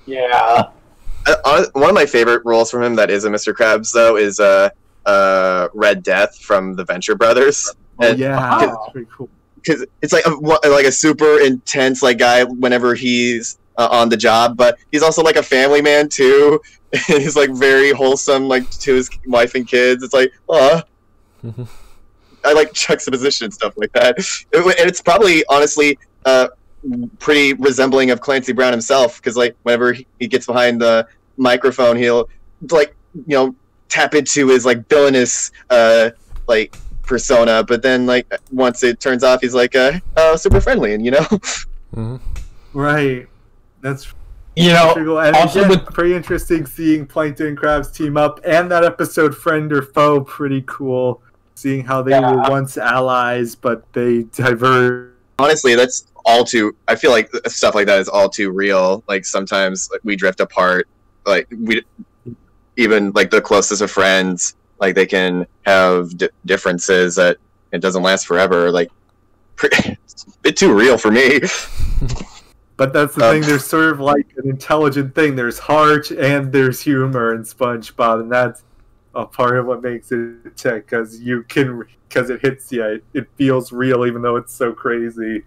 Yeah. One of my favorite roles from him that isn't Mr. Krabs though is Red Death from the Venture Brothers. That's pretty cool. Because it's like a super intense like guy whenever he's on the job, but he's also like a family man too. And he's like very wholesome like to his wife and kids. It's like, I like juxtaposition and stuff like that. And it's probably honestly pretty resembling of Clancy Brown himself, because like whenever he gets behind the microphone, he'll like tap into his like villainous like persona, but then like once it turns off, he's like super friendly, and Right. That's cool. And also again, pretty interesting seeing Plankton and Krabs team up, and that episode Friend or Foe, pretty cool. Seeing how they were once allies, but they diverged. honestly, that's all too. I feel like stuff like that is all too real. Like sometimes like, we drift apart. Like we, even like the closest of friends, like they can have differences that it doesn't last forever. Like it's a bit too real for me. But that's the thing. There's sort of like an intelligent thing. There's heart and there's humor in SpongeBob, and that's a part of what makes it tick, because it hits you. It feels real, even though it's so crazy.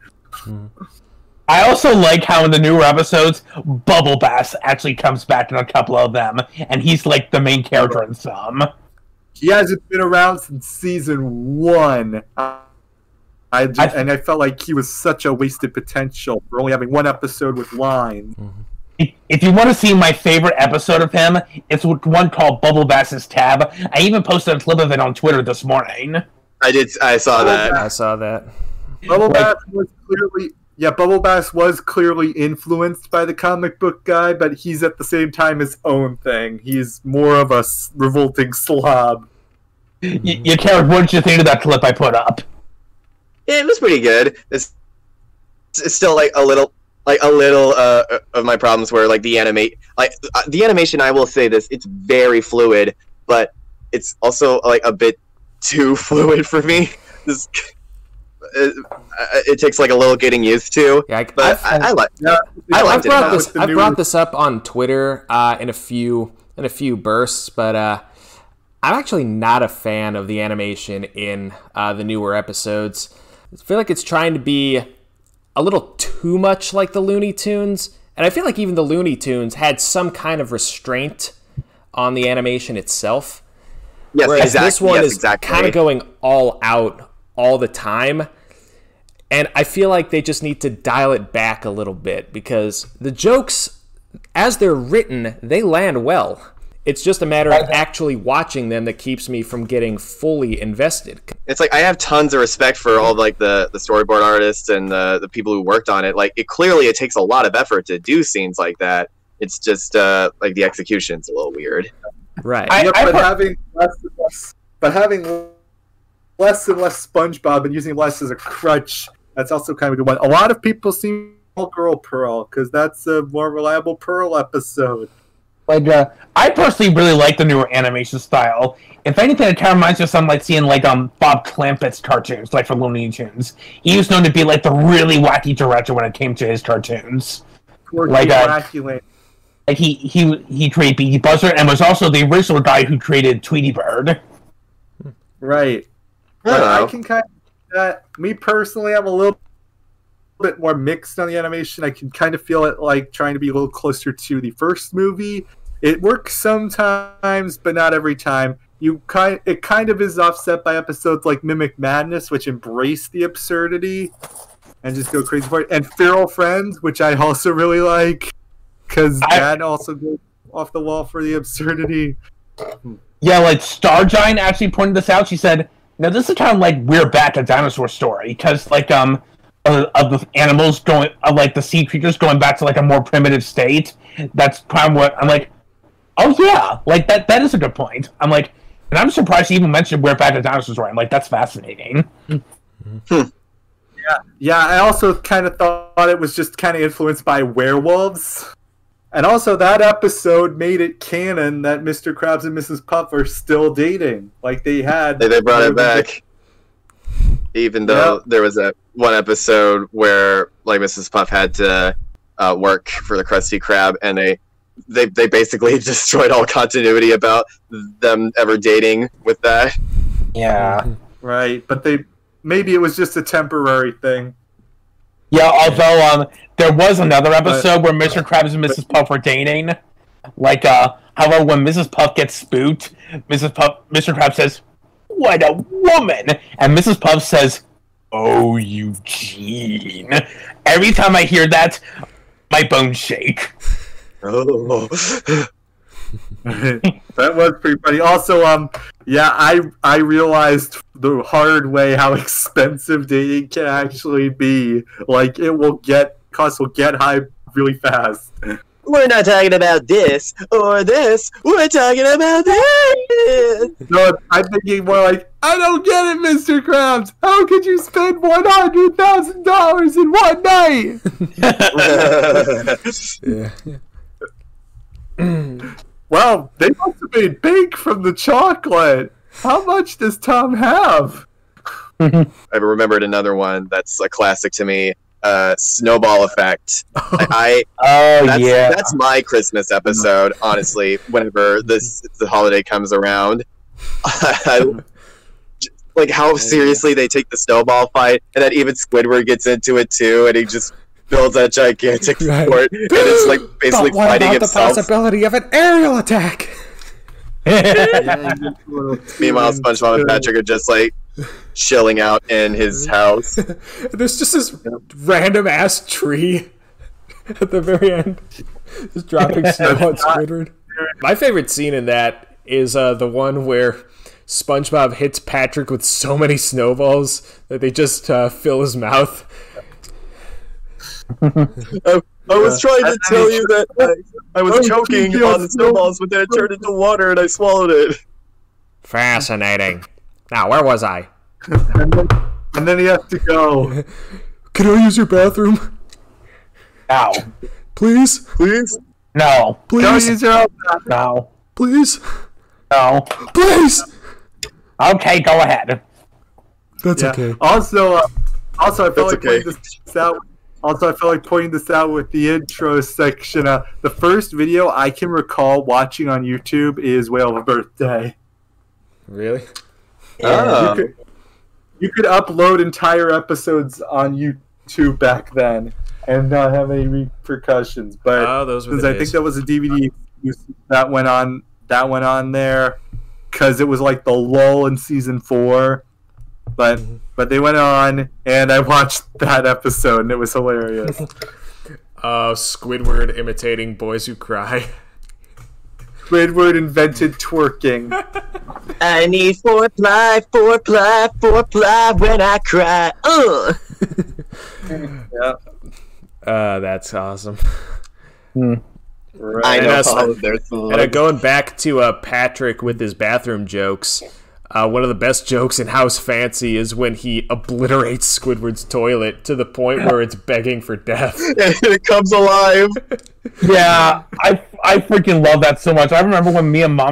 I also like how in the newer episodes, Bubble Bass actually comes back in a couple of them, and he's like the main character in some. He hasn't been around since season 1. And I felt like he was such a wasted potential for only having one episode with lines. If you want to see my favorite episode of him, it's one called Bubble Bass's Tab. I even posted a clip of it on Twitter this morning. I saw that. I saw that. Bubble Bass was clearly influenced by the comic book guy, but he's at the same time his own thing. He's more of a revolting slob. Carrick, what did you think of that clip I put up? Yeah, it was pretty good. It's still like a little of my problems where like the animation. I will say this: it's very fluid, but it's also like a bit too fluid for me. It takes like a little getting used to. Yeah, I liked it. I brought this up on Twitter in a few bursts, but I'm actually not a fan of the animation in the newer episodes. I feel like it's trying to be a little too much like the Looney Tunes, and I feel like even the Looney Tunes had some kind of restraint on the animation itself. Yes, whereas exactly. This one is kind of going all out all the time, and I feel like they just need to dial it back a little bit, because the jokes, as they're written, they land well. It's just a matter of actually watching them that keeps me from getting fully invested. It's like I have tons of respect for all like the storyboard artists and the people who worked on it. Like it takes a lot of effort to do scenes like that. It's just like the execution's a little weird. Right. Having less and less SpongeBob and using less as a crutch, that's also kind of a good one. A lot of people see Girl Pearl because that's a more reliable Pearl episode. Like, I personally really like the newer animation style. If anything, it kind of reminds me of something like seeing like Bob Clampett's cartoons, like for Looney Tunes. He was known to be like the really wacky director when it came to his cartoons. Like he created Beaky Buzzard and was also the original guy who created Tweety Bird. Right. But I can kind of me personally, I'm a little bit more mixed on the animation. I can kind of feel it like trying to be a little closer to the first movie. It works sometimes, but not every time. It kind of is offset by episodes like Mimic Madness, which embrace the absurdity and just go crazy for it, and Feral Friends, which I also really like, because that also goes off the wall for the absurdity. Yeah, like Star Giant actually pointed this out. She said, "Now this is kind of like We're Back, a dinosaur story, because like of the animals going, like the sea creatures going back to like a more primitive state." That's kind of what I'm like. Oh yeah, like that is a good point. I'm like, and I'm surprised she even mentioned We're Back, a dinosaur story. I'm like, that's fascinating. Yeah. I also kind of thought it was just kind of influenced by werewolves. And also, that episode made it canon that Mr. Krabs and Mrs. Puff are still dating. Like, they brought it back. Even though there was that one episode where, like, Mrs. Puff had to work for the Krusty Krab, and they basically destroyed all continuity about them ever dating with that. Yeah. Right, but maybe it was just a temporary thing. Yeah, although there was another episode where Mr. Krabs and Mrs. Puff were dating. Like, however, when Mrs. Puff gets spooked, Mr. Krabs says, "What a woman!" And Mrs. Puff says, "Oh, Eugene." Every time I hear that, my bones shake. Oh. That was pretty funny. Also, I realized the hard way how expensive dating can actually be. Like, costs will get high really fast. We're not talking about this or this. We're talking about this. No, I'm thinking more like, I don't get it, Mr. Krabs. How could you spend $100,000 in one night? Yeah. Well, they must have made bank from the chocolate. How much does Tom have? I remembered another one that's a classic to me. Snowball Effect. That's my Christmas episode, honestly, whenever the holiday comes around. Like how seriously they take the snowball fight, and then even Squidward gets into it too, and he just builds that gigantic fort, and it's like basically fighting himself. The possibility of an aerial attack. Meanwhile, SpongeBob and Patrick are just like chilling out in his house. There's just this random ass tree at the very end, just dropping snow on Squidward. My favorite scene in that is the one where SpongeBob hits Patrick with so many snowballs that they just fill his mouth. I was trying to tell you that I was choking on the snowballs, but then it turned into water and I swallowed it. Fascinating. Now, where was I? And then he has to go. Can I use your bathroom? No. Please? Please? No. Please? Don't use your own bathroom. No. Please? No. Please? Okay, go ahead. That's okay. Also, I felt That's like okay. pointing this out. Also, I felt like pointing this out with the intro section. The first video I can recall watching on YouTube is Whale of a Birthday. Really? You could upload entire episodes on YouTube back then and not have any repercussions. But those were since the I days. think that was a DVD that went on there because it was like the lull in season 4. But they went on, and I watched that episode, and it was hilarious. Squidward imitating Boys Who Cry. Squidward invented twerking. I need foreplay when I cry. Yeah. That's awesome. Right. I know. And going back to Patrick with his bathroom jokes, one of the best jokes in House Fancy is when he obliterates Squidward's toilet to the point where it's begging for death. And it comes alive. Yeah, I freaking love that so much. I remember when me and my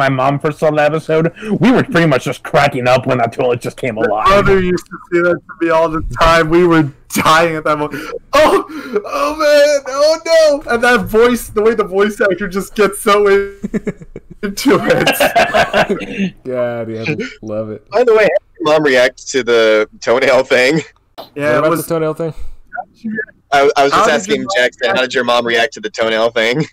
mom first saw that episode, we were pretty much just cracking up when that toilet just came alive. My brother used to say that to me all the time. We were dying at that moment. Oh man, oh no! And that voice, the way the voice actor just gets so into it. God, yeah, love it. By the way, how did your mom react to the toenail thing? Yeah, What it about was. the toenail thing? I was How just did asking your mom Jackson, how did your mom react to the toenail thing?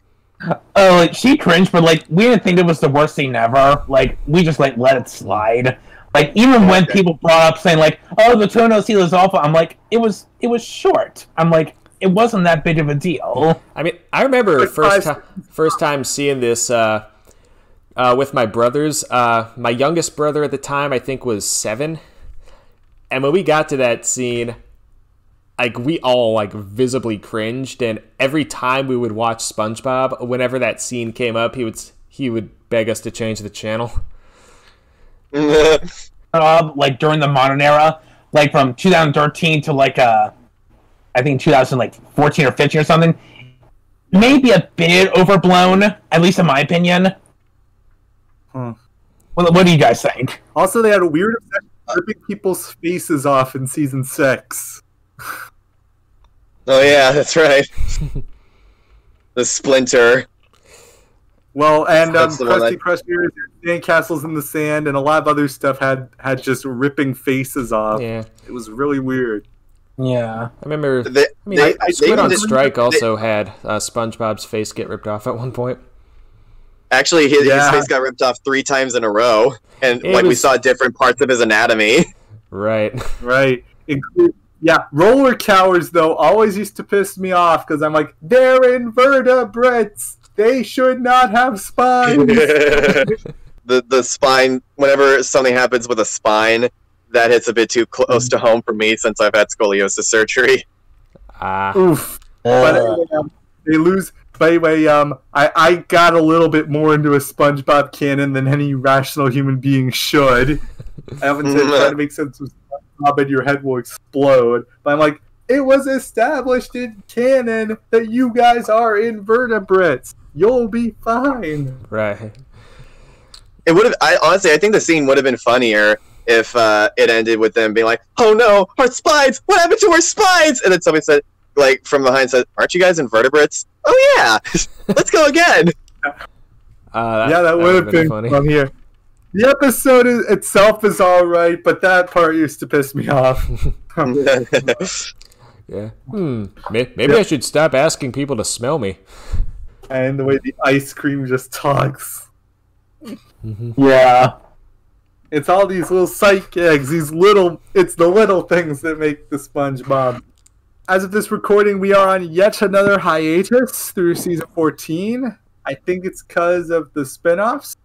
Oh, like, she cringed, but like we didn't think it was the worst thing ever. Like we just like let it slide. Like even when people brought up saying like, "Oh, the toenail seal is awful," I'm like, it was short. I'm like, it wasn't that big of a deal. I mean, I remember Like first time seeing this with my brothers. My youngest brother at the time, I think, was 7. And when we got to that scene, like we all like visibly cringed. And every time we would watch SpongeBob, whenever that scene came up, he would beg us to change the channel. Like during the modern era, like from 2013 to like I think 2014 or 15 or something, maybe a bit overblown, at least in my opinion. What do you guys think? Also, they had a weird obsession with ripping people's faces off in season 6. Oh yeah, that's right. The splinter. Well, and That's the one Krusty Krusty, sandcastles in the sand, and a lot of other stuff had just ripping faces off. Yeah, It was really weird. Yeah. I remember. They- I mean, they- Squid they- on they- Strike also had SpongeBob's face get ripped off at one point. Actually, his Yeah. face got ripped off 3 times in a row, and It we was- saw different parts of his anatomy. Right. Right. Yeah, roller cowers, though, always used to piss me off, because I'm like, they're invertebrates! They should not have spines! the spine, whenever something happens with a spine, that hits a bit too close to home for me since I've had scoliosis surgery. Oof. But anyway, they lose. By the way, I got a little bit more into a SpongeBob canon than any rational human being should. I haven't said trying to make sense of SpongeBob and your head will explode. But I'm like, it was established in canon that you guys are invertebrates. You'll be fine. Right. It would have. I think the scene would have been funnier if it ended with them being like, "Oh no, our spines! What happened to our spines?" And then somebody said, like from behind, said, "Aren't you guys invertebrates?" Oh yeah, let's go again. That would have been funny. fun here. The episode itself is all right, but that part used to piss me off. Yeah. Maybe I should stop asking people to smell me. And the way the ice cream just talks. Yeah. It's all these little sight gags, it's the little things that make the SpongeBob. As of this recording, we are on yet another hiatus through season 14. I think it's because of the spin-offs.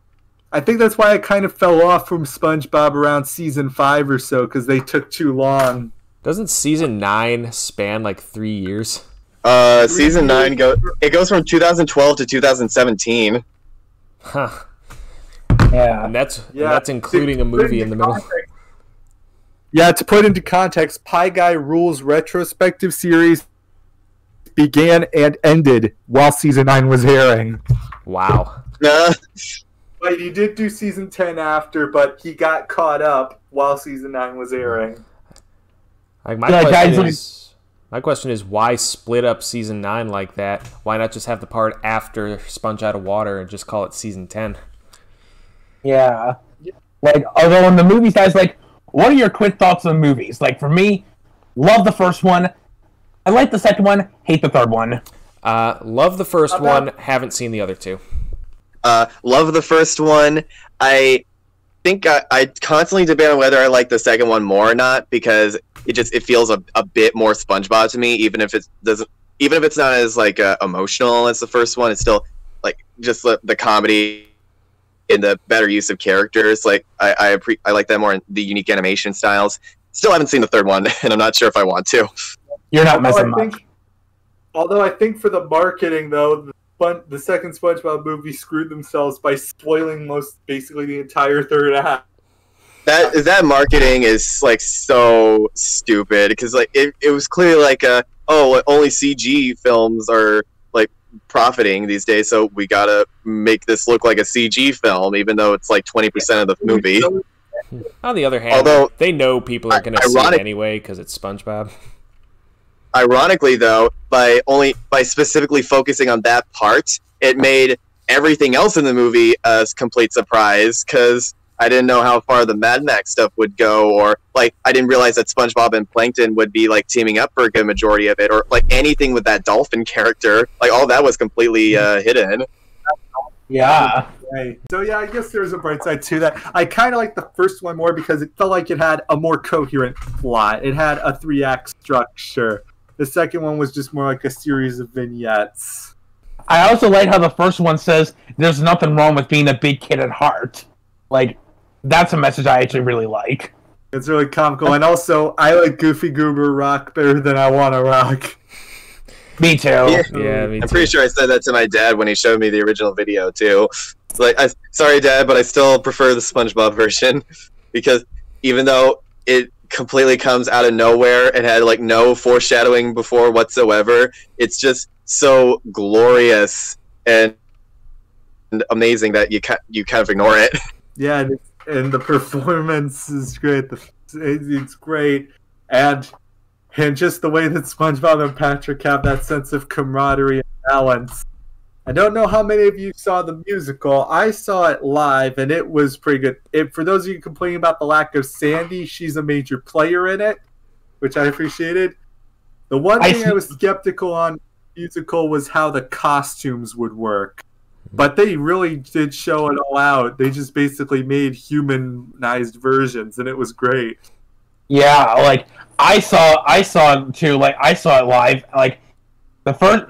I think that's why I kind of fell off from SpongeBob around season 5 or so, because they took too long. Doesn't season 9 span like 3 years? Season 9 goes from 2012 to 2017. Huh. Yeah. And that's including a movie in the middle. Yeah, to put into context, Pie Guy Rules retrospective series began and ended while season 9 was airing. Wow. But he did do season 10 after, but he got caught up while season 9 was airing. Like Yeah, my question is why split up season 9 like that? Why not just have the part after Sponge Out of Water and just call it season 10? Yeah. Like, although in the movies, guys, like, what are your quick thoughts on movies? Like, for me, love the first one. I like the second one, hate the third one. Love the first one, haven't seen the other 2. Love the first one. I think I constantly debate on whether I like the second one more or not, because it feels a bit more SpongeBob to me, even if it's not as like emotional as the first one. It's still like just the comedy and the better use of characters. Like I like that more in the unique animation styles. Still haven't seen the third one, and I'm not sure if I want to. You're not missing much. Although I think for the marketing, though, the second SpongeBob movie screwed themselves by spoiling basically the entire third act. That marketing is like so stupid, because like it was clearly like only CG films are like profiting these days, so we gotta make this look like a CG film, even though it's like 20% of the movie. On the other hand, Although, they know people are going to see it anyway because it's SpongeBob. Ironically, though, by specifically focusing on that part, it made everything else in the movie a complete surprise, because I didn't know how far the Mad Max stuff would go, or like I didn't realize that SpongeBob and Plankton would be like teaming up for a good majority of it, or like anything with that dolphin character. Like all that was completely hidden. Yeah. Right. So yeah, I guess there's a bright side to that. I kind of like the first one more because it felt like it had a more coherent plot. It had a 3-act structure. The second one was just more like a series of vignettes. I also like how the first one says there's nothing wrong with being a big kid at heart. Like, that's a message I actually really like. It's really comical. And also, I like Goofy Goober Rock better than I Wanna Rock. Me too. Yeah, me too. I'm pretty sure I said that to my dad when he showed me the original video, too. It's like, sorry, Dad, but I still prefer the SpongeBob version, because even though it completely comes out of nowhere and had, like, no foreshadowing before whatsoever, it's just so glorious and amazing that you kind of ignore it. Yeah, and the performance is great. It's great. And just the way that SpongeBob and Patrick have that sense of camaraderie and balance. I don't know how many of you saw the musical. I saw it live, and it was pretty good. For those of you complaining about the lack of Sandy, she's a major player in it, which I appreciated. The one thing I was skeptical on the musical was how the costumes would work. But they really did show it all out. They just basically made humanized versions, and it was great. Yeah, like I saw it too. Like I saw it live. Like the first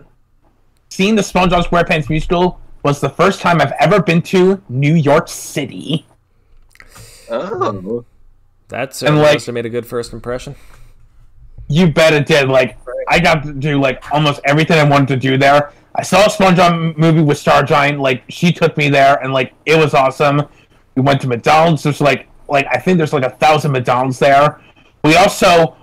seeing the SpongeBob SquarePants musical was the first time I've ever been to New York City. Oh, That must have made a good first impression. You bet it did. Like I got to do like almost everything I wanted to do there. I saw a SpongeBob movie with Star Giant. Like she took me there, and like it was awesome. We went to McDonald's. There's like I think there's like 1,000 McDonald's there. We also,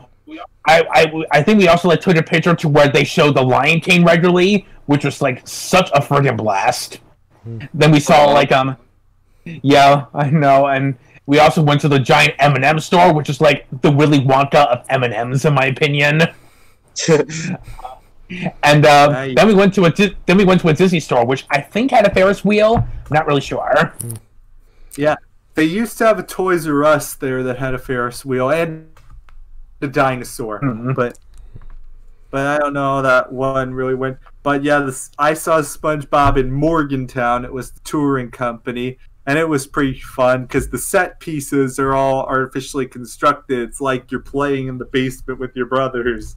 I think we also like took a picture to where they showed the Lion King regularly, which was like such a friggin' blast. Then we saw yeah, I know, and we also went to the giant M&M store, which is like the Willy Wonka of M&Ms in my opinion. And then we went to a Disney store, which I think had a Ferris wheel. I'm not really sure. Yeah, they used to have a Toys R Us there that had a Ferris wheel and a dinosaur, but I don't know that one really went. But yeah, I saw SpongeBob in Morgantown. It was the touring company, and it was pretty fun because the set pieces are all artificially constructed. It's like you're playing in the basement with your brothers.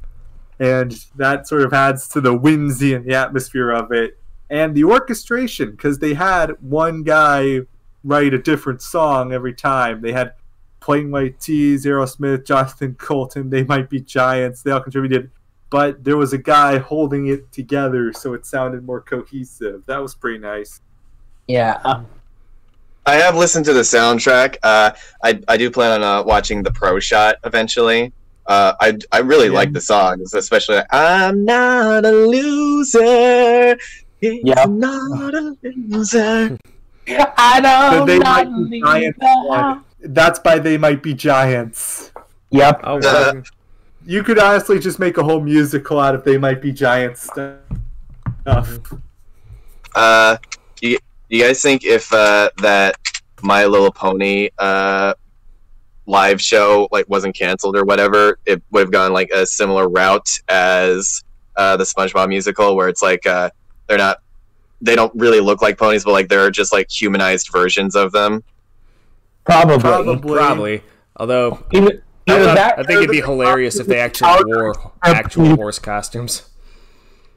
And that sort of adds to the whimsy and the atmosphere of it. And the orchestration, because they had one guy write a different song every time. They had Plain White Tees, Aerosmith, Jonathan Colton, They Might Be Giants. They all contributed. But there was a guy holding it together, so it sounded more cohesive. That was pretty nice. Yeah. I have listened to the soundtrack. I do plan on watching the Pro Shot eventually. I really like the songs, especially I'm not a loser. It's not a loser. I don't They Might Be Giants. That's by They Might Be Giants. Yep. Oh, You could honestly just make a whole musical out of They Might Be Giants stuff. You guys think if that My Little Pony live show wasn't canceled or whatever, it would have gone like a similar route as the SpongeBob musical, where it's like they don't really look like ponies, but like they're just like humanized versions of them? Probably. Although I think it'd be hilarious if they actually wore actual horse costumes.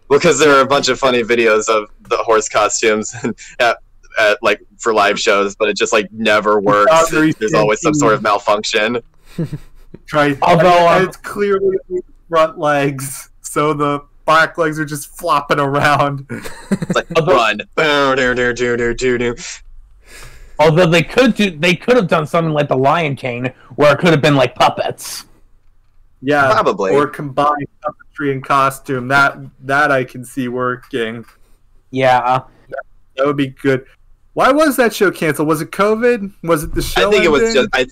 Well, because there are a bunch of funny videos of the horse costumes at for live shows, but it just never works. There's always some sort of malfunction. Although it's clearly front legs, so the back legs are just flopping around. It's like run. Although they could have done something like the Lion King, where it could have been like puppets. Yeah, probably. Or combined puppetry and costume. That I can see working. Yeah. That would be good. Why was that show canceled? Was it COVID? Was it the show? I think ending? it was just. I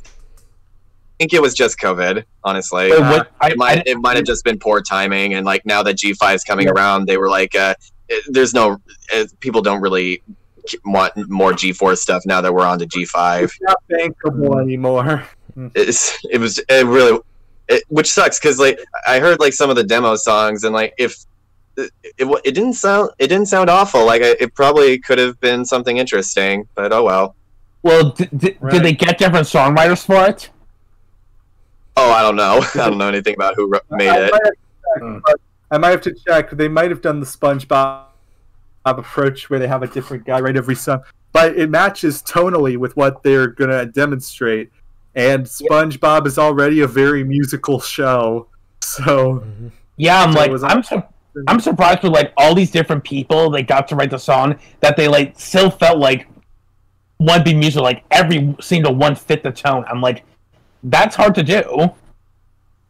think it was just COVID. Honestly, Wait, what? it might have just been poor timing, and like now that G5 is coming around, they were like, "There's no people don't really want more G4 stuff now that we're on to G5. It's not bankable anymore." Which sucks because like I heard like some of the demo songs and like if it didn't sound awful. Like it probably could have been something interesting, but oh well. Well, did they get different songwriters for it? Oh, I don't know. I don't know anything about who made it. I might have to check. They might have done the SpongeBob approach where they have a different guy write every song, but it matches tonally with what they're gonna demonstrate. And SpongeBob is already a very musical show, so yeah, I'm surprised with like all these different people they got to write the song that they like still felt like one be musical, like every single one fit the tone. I'm like, that's hard to do.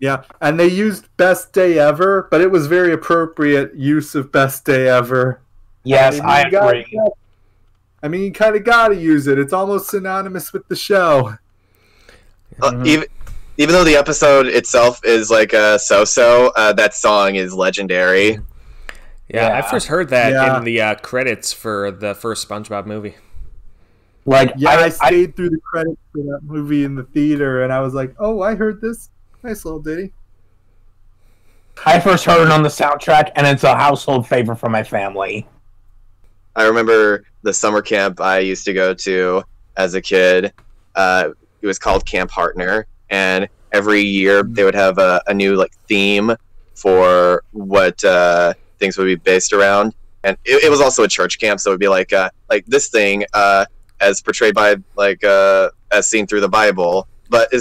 Yeah, and they used Best Day Ever, but it was very appropriate use of Best Day Ever. Yes, I agree. I mean, you kind of got to use it. It's almost synonymous with the show. Even though the episode itself is like a so-so, that song is legendary. Yeah, I first heard that in the credits for the first SpongeBob movie. Like, yeah, I stayed through the credits for that movie in the theater, and I was like, "Oh, I heard this. Nice little ditty." I first heard it on the soundtrack, and it's a household favorite for my family. I remember the summer camp I used to go to as a kid. It was called Camp Hartner, and every year they would have a new like theme for what things would be based around. And it was also a church camp, so it would be like this thing as portrayed by like as seen through the Bible. But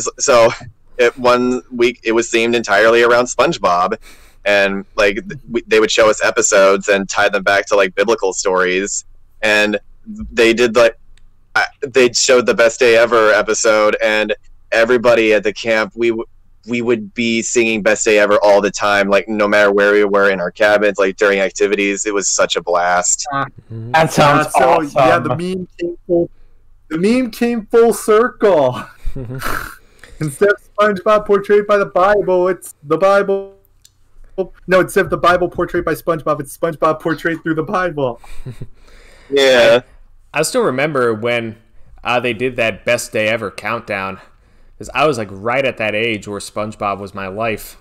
one week it was themed entirely around SpongeBob, and like they would show us episodes and tie them back to like biblical stories, and they did like they showed the Best Day Ever episode, and everybody at the camp we would be singing Best Day Ever all the time, like no matter where we were in our cabins, like during activities. It was such a blast. That sounds awesome. Yeah, the meme came full circle. Instead of SpongeBob portrayed by the Bible, it's the Bible. No, instead of the Bible portrayed by SpongeBob, it's SpongeBob portrayed through the Bible. Yeah. I still remember when they did that Best Day Ever countdown, because I was like right at that age where SpongeBob was my life,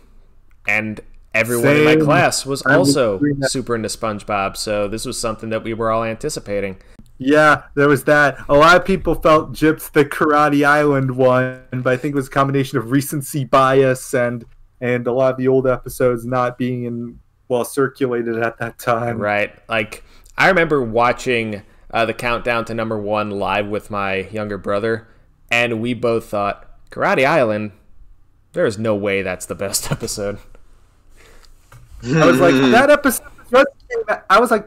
and everyone in my class was also super into SpongeBob, so this was something that we were all anticipating. Yeah, there was that. A lot of people felt Gyps the Karate Island one, but I think it was a combination of recency bias and a lot of the old episodes not being well circulated at that time. Right. Like, I remember watching the countdown to number 1 live with my younger brother, and we both thought, Karate Island, there is no way that's the best episode. I was like,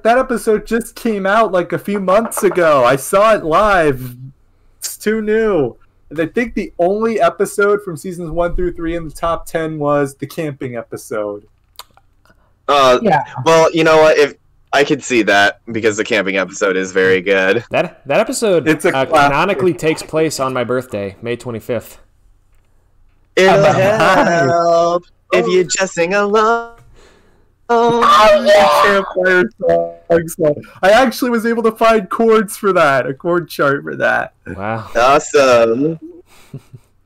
that episode just came out like a few months ago. I saw it live. It's too new. And I think the only episode from seasons 1 through 3 in the top 10 was the camping episode. Yeah. Well, you know what? If I could see that, because the camping episode is very good. That episode canonically takes place on my birthday, May 25th. It'll help if you just sing along. Campfire song. I actually was able to find a chord chart for that. Wow. Awesome.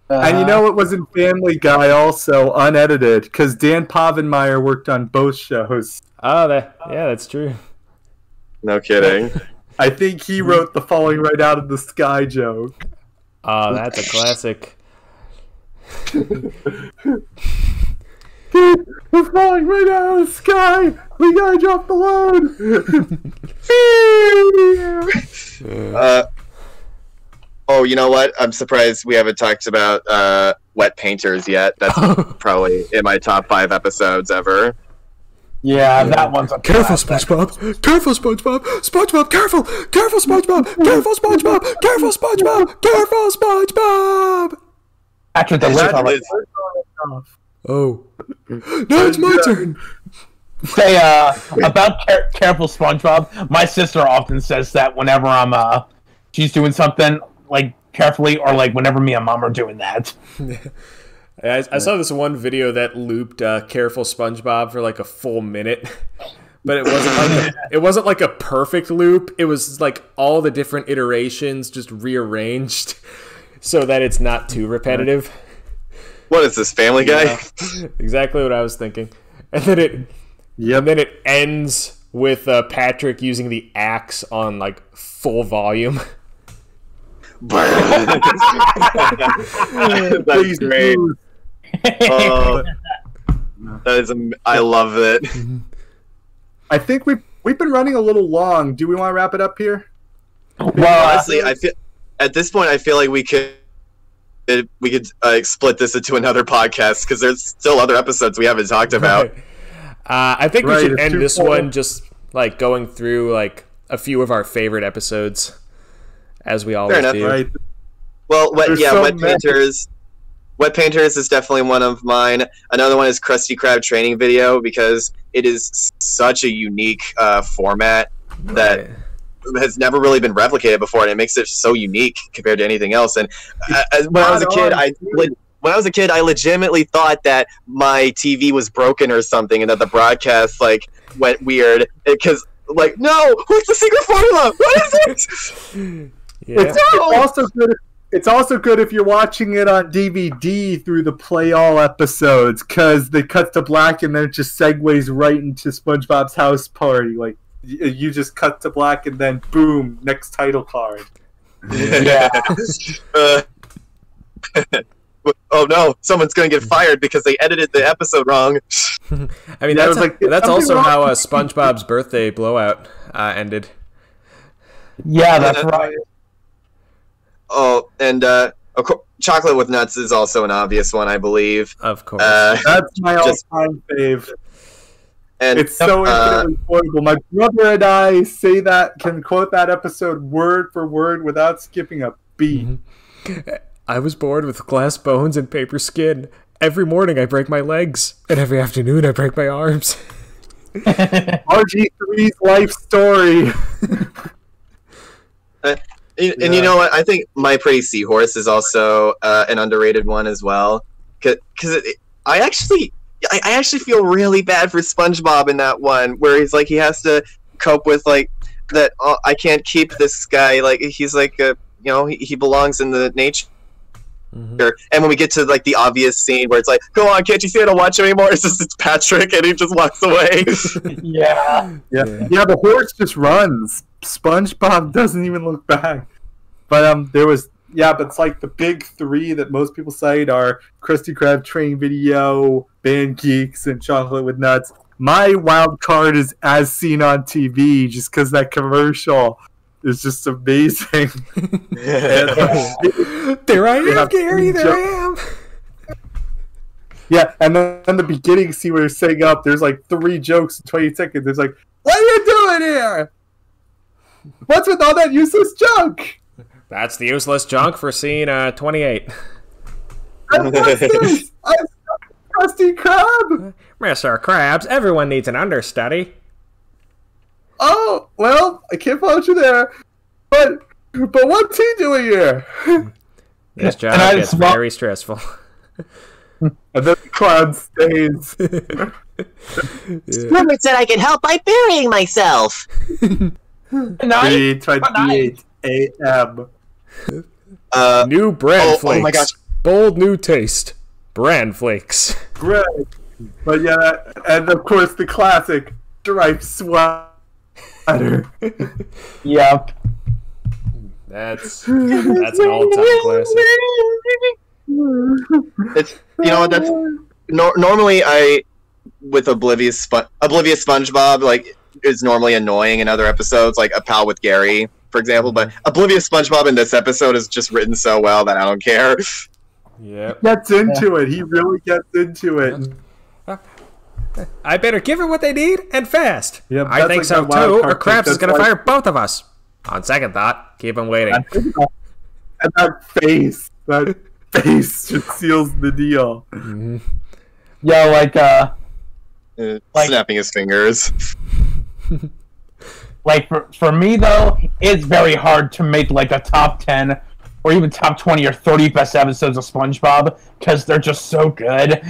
And you know what was in Family Guy also, unedited, because Dan Povenmire worked on both shows. Oh, that's true. No kidding. I think he wrote the falling right out of the sky joke. Oh, that's a classic. Dude, we're falling right out of the sky! We gotta drop the load! Oh, you know what? I'm surprised we haven't talked about Wet Painters yet. That's probably in my top 5 episodes ever. Yeah, that one's a Careful, classic. SpongeBob! Careful, SpongeBob! SpongeBob, careful! Careful, SpongeBob! Careful, SpongeBob! Careful, SpongeBob! Careful, SpongeBob! Actually, the list That is- Oh. Now it's my turn! Say about careful SpongeBob. My sister often says that whenever she's doing something like carefully, or like whenever me and Mom are doing that. I saw this one video that looped "Careful SpongeBob" for like a full minute, but it wasn't like a perfect loop. It was like all the different iterations just rearranged so that it's not too repetitive. What is this, Family Guy? Yeah, exactly what I was thinking. And then it ends with Patrick using the axe on like full volume. That's great. Oh, I love it. I think we've been running a little long. Do we want to wrap it up here? Well, honestly, I feel at this point I feel like we could split this into another podcast because there's still other episodes we haven't talked about. I think we should end this one just like going through like a few of our favorite episodes, as we always do. Right. Well, Wet Painters is definitely one of mine. Another one is Krusty Krab training video because it is such a unique format that has never really been replicated before, and it makes it so unique compared to anything else. And when I was a kid, I legitimately thought that my TV was broken or something, and that the broadcast like went weird because like, no, what's the secret formula? What is it? Yeah. It's also good if you're watching it on DVD through the Play All episodes, because they cut to black and then it just segues right into SpongeBob's house party. Like, you just cut to black and then boom, next title card. Yeah. Oh no, someone's going to get fired because they edited the episode wrong. I mean, that's also how SpongeBob's birthday blowout ended. Yeah, that's right. Oh, and chocolate with nuts is also an obvious one, I believe. Of course. That's my all-time fave. And it's so infinitely quotable. My brother and I can quote that episode word for word without skipping a beat. Mm-hmm. I was born with glass bones and paper skin. Every morning I break my legs, and every afternoon I break my arms. RG3's life story. And you know what? I think My Pretty Seahorse is also an underrated one as well. Because I actually feel really bad for SpongeBob in that one, where he's like he has to cope with like that. Oh, I can't keep this guy. Like he's like he belongs in the nature. Mm-hmm. And when we get to like the obvious scene where it's like, "Go on, can't you see I don't watch you anymore?" It's Patrick, and he just walks away. Yeah. The horse just runs. SpongeBob doesn't even look back. But but it's like the big three that most people cite are Krusty Krab training video, Band Geeks, and Chocolate with Nuts. My wild card is As Seen on TV, just because that commercial is just amazing. There I am, Gary. There I am. Yeah, and then in the beginning, see where you're setting up. There's like 3 jokes in 20 seconds. It's like, what are you doing here? What's with all that useless junk? That's the useless junk for scene 28. And what's this? I'm Krusty Krab. Mr. Krabs, everyone needs an understudy. Oh, well, I can't follow you there. But what's he doing here? This job gets very stressful. And then the clown stays. Someone said I can help by burying myself. 3:28 a.m. New bran flakes. Oh my gosh. Bold new taste. Bran flakes. Right. But yeah, and of course the classic striped sweater. Yep. That's an all-time classic. It's that's normally with Oblivious SpongeBob like is normally annoying in other episodes, like A Pal with Gary, for example. But Oblivious SpongeBob in this episode is just written so well that I don't care. Yeah, gets into it. He really gets into it. I better give her what they need and fast. Yep, I think like so that too, wild or card Krabs is going to fire both of us. On second thought, keep him waiting. And that face just seals the deal. Yeah, like Snapping his fingers. Like for me though, it's very hard to make like a top 10 or even top 20 or 30 best episodes of SpongeBob because they're just so good.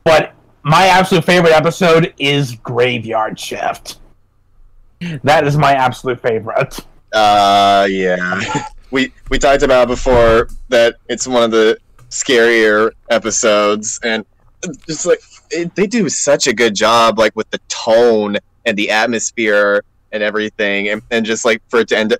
But my absolute favorite episode is Graveyard Shift. That is my absolute favorite. Yeah. We talked about before that it's one of the scarier episodes, and just like they do such a good job, like with the tone and the atmosphere and everything, and just like for it to end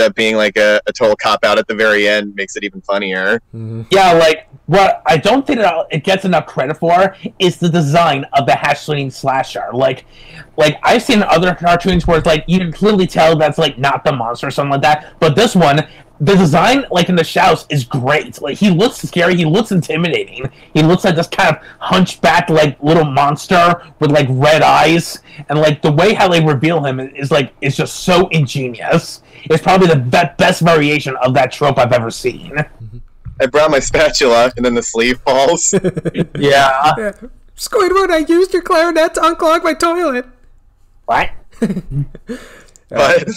up being like a total cop out at the very end makes it even funnier. Mm-hmm. Yeah, like what I don't think it gets enough credit for is the design of the hash-slinging slasher. Like I've seen other cartoons where it's like you can clearly tell that's like not the monster or something like that, but this one, the design like in the shouts is great. Like he looks scary, he looks intimidating, he looks like this kind of hunchback like little monster with like red eyes, and like the way how they reveal him is just so ingenious. It's probably the best variation of that trope I've ever seen. I brought my spatula, and then the sleeve falls. Yeah. Squidward, I used your clarinet to unclog my toilet. What? But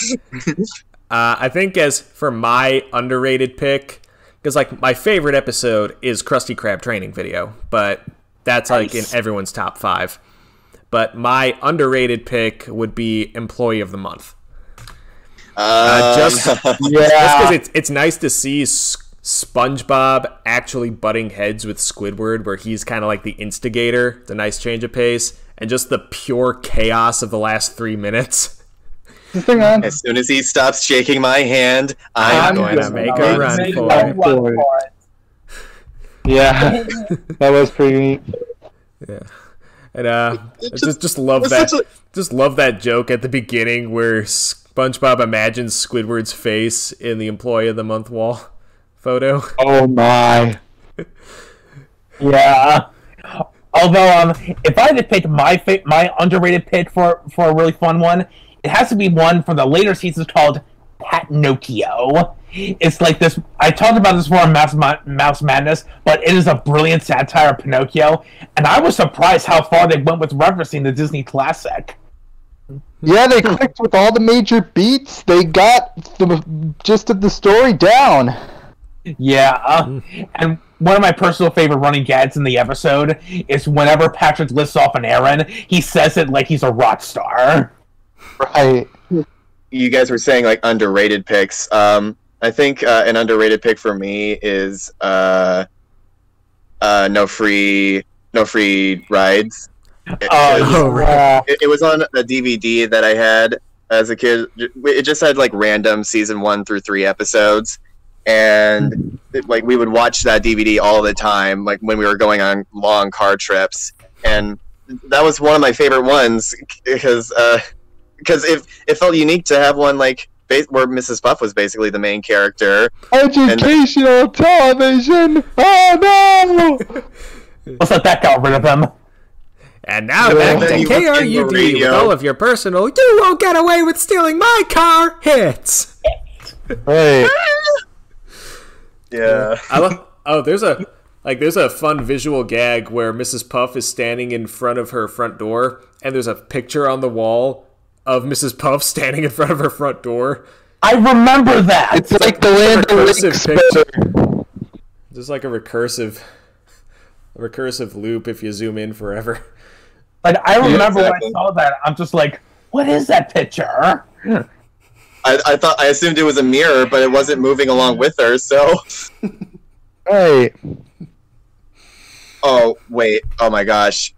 I think as for my underrated pick, because like my favorite episode is Krusty Krab training video, but that's like in everyone's top 5. But my underrated pick would be Employee of the Month. Just because it's nice to see SpongeBob actually butting heads with Squidward, where he's kind of like the instigator, the nice change of pace, and just the pure chaos of the last 3 minutes. As soon as he stops shaking my hand, I'm going to make a run for it. Yeah, that was pretty neat. Yeah, and just love that. Just love that joke at the beginning where SpongeBob imagines Squidward's face in the Employee of the Month wall photo. Oh my! Yeah. Although, if I had to pick my underrated pick for a really fun one, it has to be one from the later seasons called Patnocchio. It's like this. I talked about this before on Mouse Madness, but it is a brilliant satire of Pinocchio, and I was surprised how far they went with referencing the Disney classic. Yeah, they clicked with all the major beats. They got the gist of the story down. Yeah, and one of my personal favorite running gags in the episode is whenever Patrick lifts off an errand, he says it like he's a rock star. Right. You guys were saying like underrated picks. I think an underrated pick for me is no free rides. It was on a DVD that I had as a kid. It just had like random season 1 through 3 episodes, and like we would watch that DVD all the time, like when we were going on long car trips, and that was one of my favorite ones because it felt unique to have one like where Mrs. Puff was basically the main character. Educational television. Oh no! Let's let that got rid of him. And now back to KRUD with all of your personal "you won't get away with stealing my car" hits. Hey. Yeah. There's a fun visual gag where Mrs. Puff is standing in front of her front door, and there's a picture on the wall of Mrs. Puff standing in front of her front door. I remember that. It's like the Land recursive picture. Just like a recursive loop if you zoom in forever. Like I remember when I saw that, I'm just like, what is that picture? I assumed it was a mirror, but it wasn't moving along with her, so. Hey. Oh wait! Oh my gosh!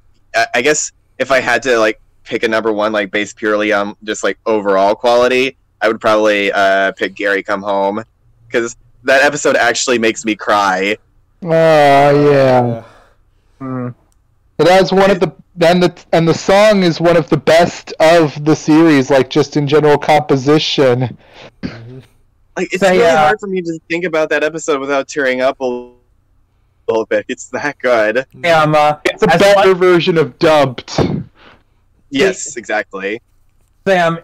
I guess if I had to like pick a number one, like based purely on just like overall quality, I would probably pick Gary Come Home, because that episode actually makes me cry. Oh yeah. It has one of the and the song is one of the best of the series, like just in general composition. Like it's really hard for me to think about that episode without tearing up a little bit. It's that good. It's a better version of Dubbed. Yes, exactly. Sam,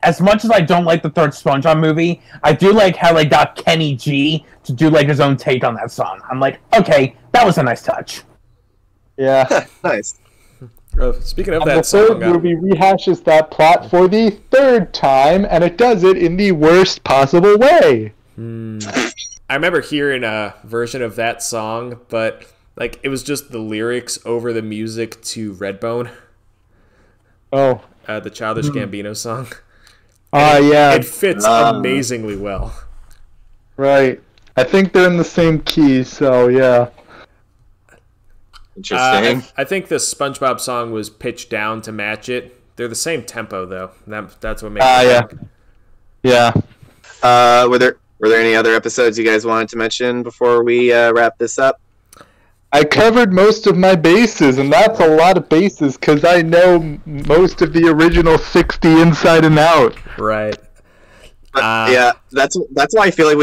as much as I don't like the third SpongeBob movie, I do like how they got Kenny G to do like his own take on that song. I'm like, okay, that was a nice touch. Yeah. Nice. Speaking of And that the third song, movie rehashes that plot for the third time, and it does it in the worst possible way. I remember hearing a version of that song, but like it was just the lyrics over the music to Redbone, Oh. the Childish Gambino song. Yeah. It fits amazingly well. Right. I think they're in the same key, so yeah. Interesting. I think the SpongeBob song was pitched down to match it. They're the same tempo though. That's what makes it. Yeah. Were there any other episodes you guys wanted to mention before we wrap this up? I covered most of my bases, and that's a lot of bases because I know most of the original 60 inside and out. Right. Yeah, that's why I feel like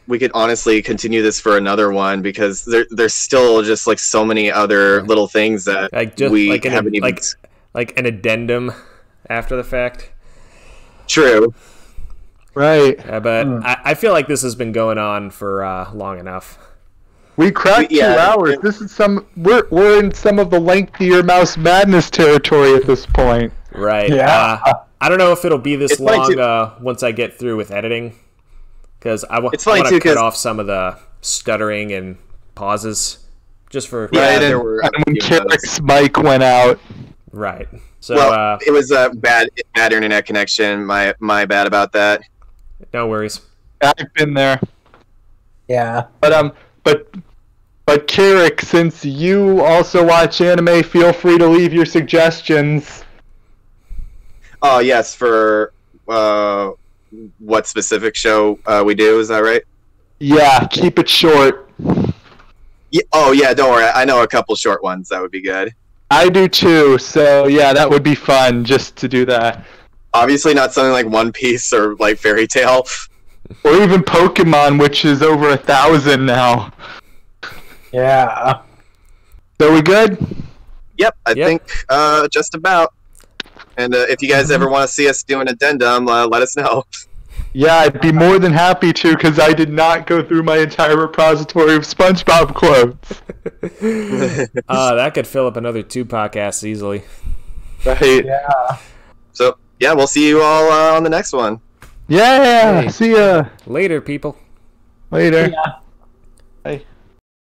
we could honestly continue this for another one because there's still just like so many other little things that we haven't even like an addendum after the fact. True. Right. But I feel like this has been going on for long enough. We cracked 2 hours. This is we're in some of the lengthier Mouse Madness territory at this point. Right. Yeah. I don't know if it'll be this It's funny long once I get through with editing, because I want funny to too, cut 'cause- off some of the stuttering and pauses, just for Yeah, Right, there were a and when few of those. Carrick's mic went out. right. So Well, it was a bad internet connection. My bad about that. no worries. I've been there. Yeah. But Carrick, since you also watch anime, feel free to leave your suggestions. Oh yes, for what specific show we do? Is that right? Yeah, keep it short. Yeah, oh yeah, don't worry. I know a couple short ones that would be good. I do too, so yeah, that would be fun just to do that. Obviously, not something like One Piece or like Fairy Tail. Or even Pokemon, which is over 1,000 now. Yeah. So we good? Yep, I think just about. And if you guys ever want to see us do an addendum, let us know. Yeah, I'd be more than happy to, because I did not go through my entire repository of SpongeBob quotes. That could fill up another 2 podcasts easily. Right. Yeah. So yeah, we'll see you all on the next one. Yeah, Hey. see ya Later, people. later. Yeah.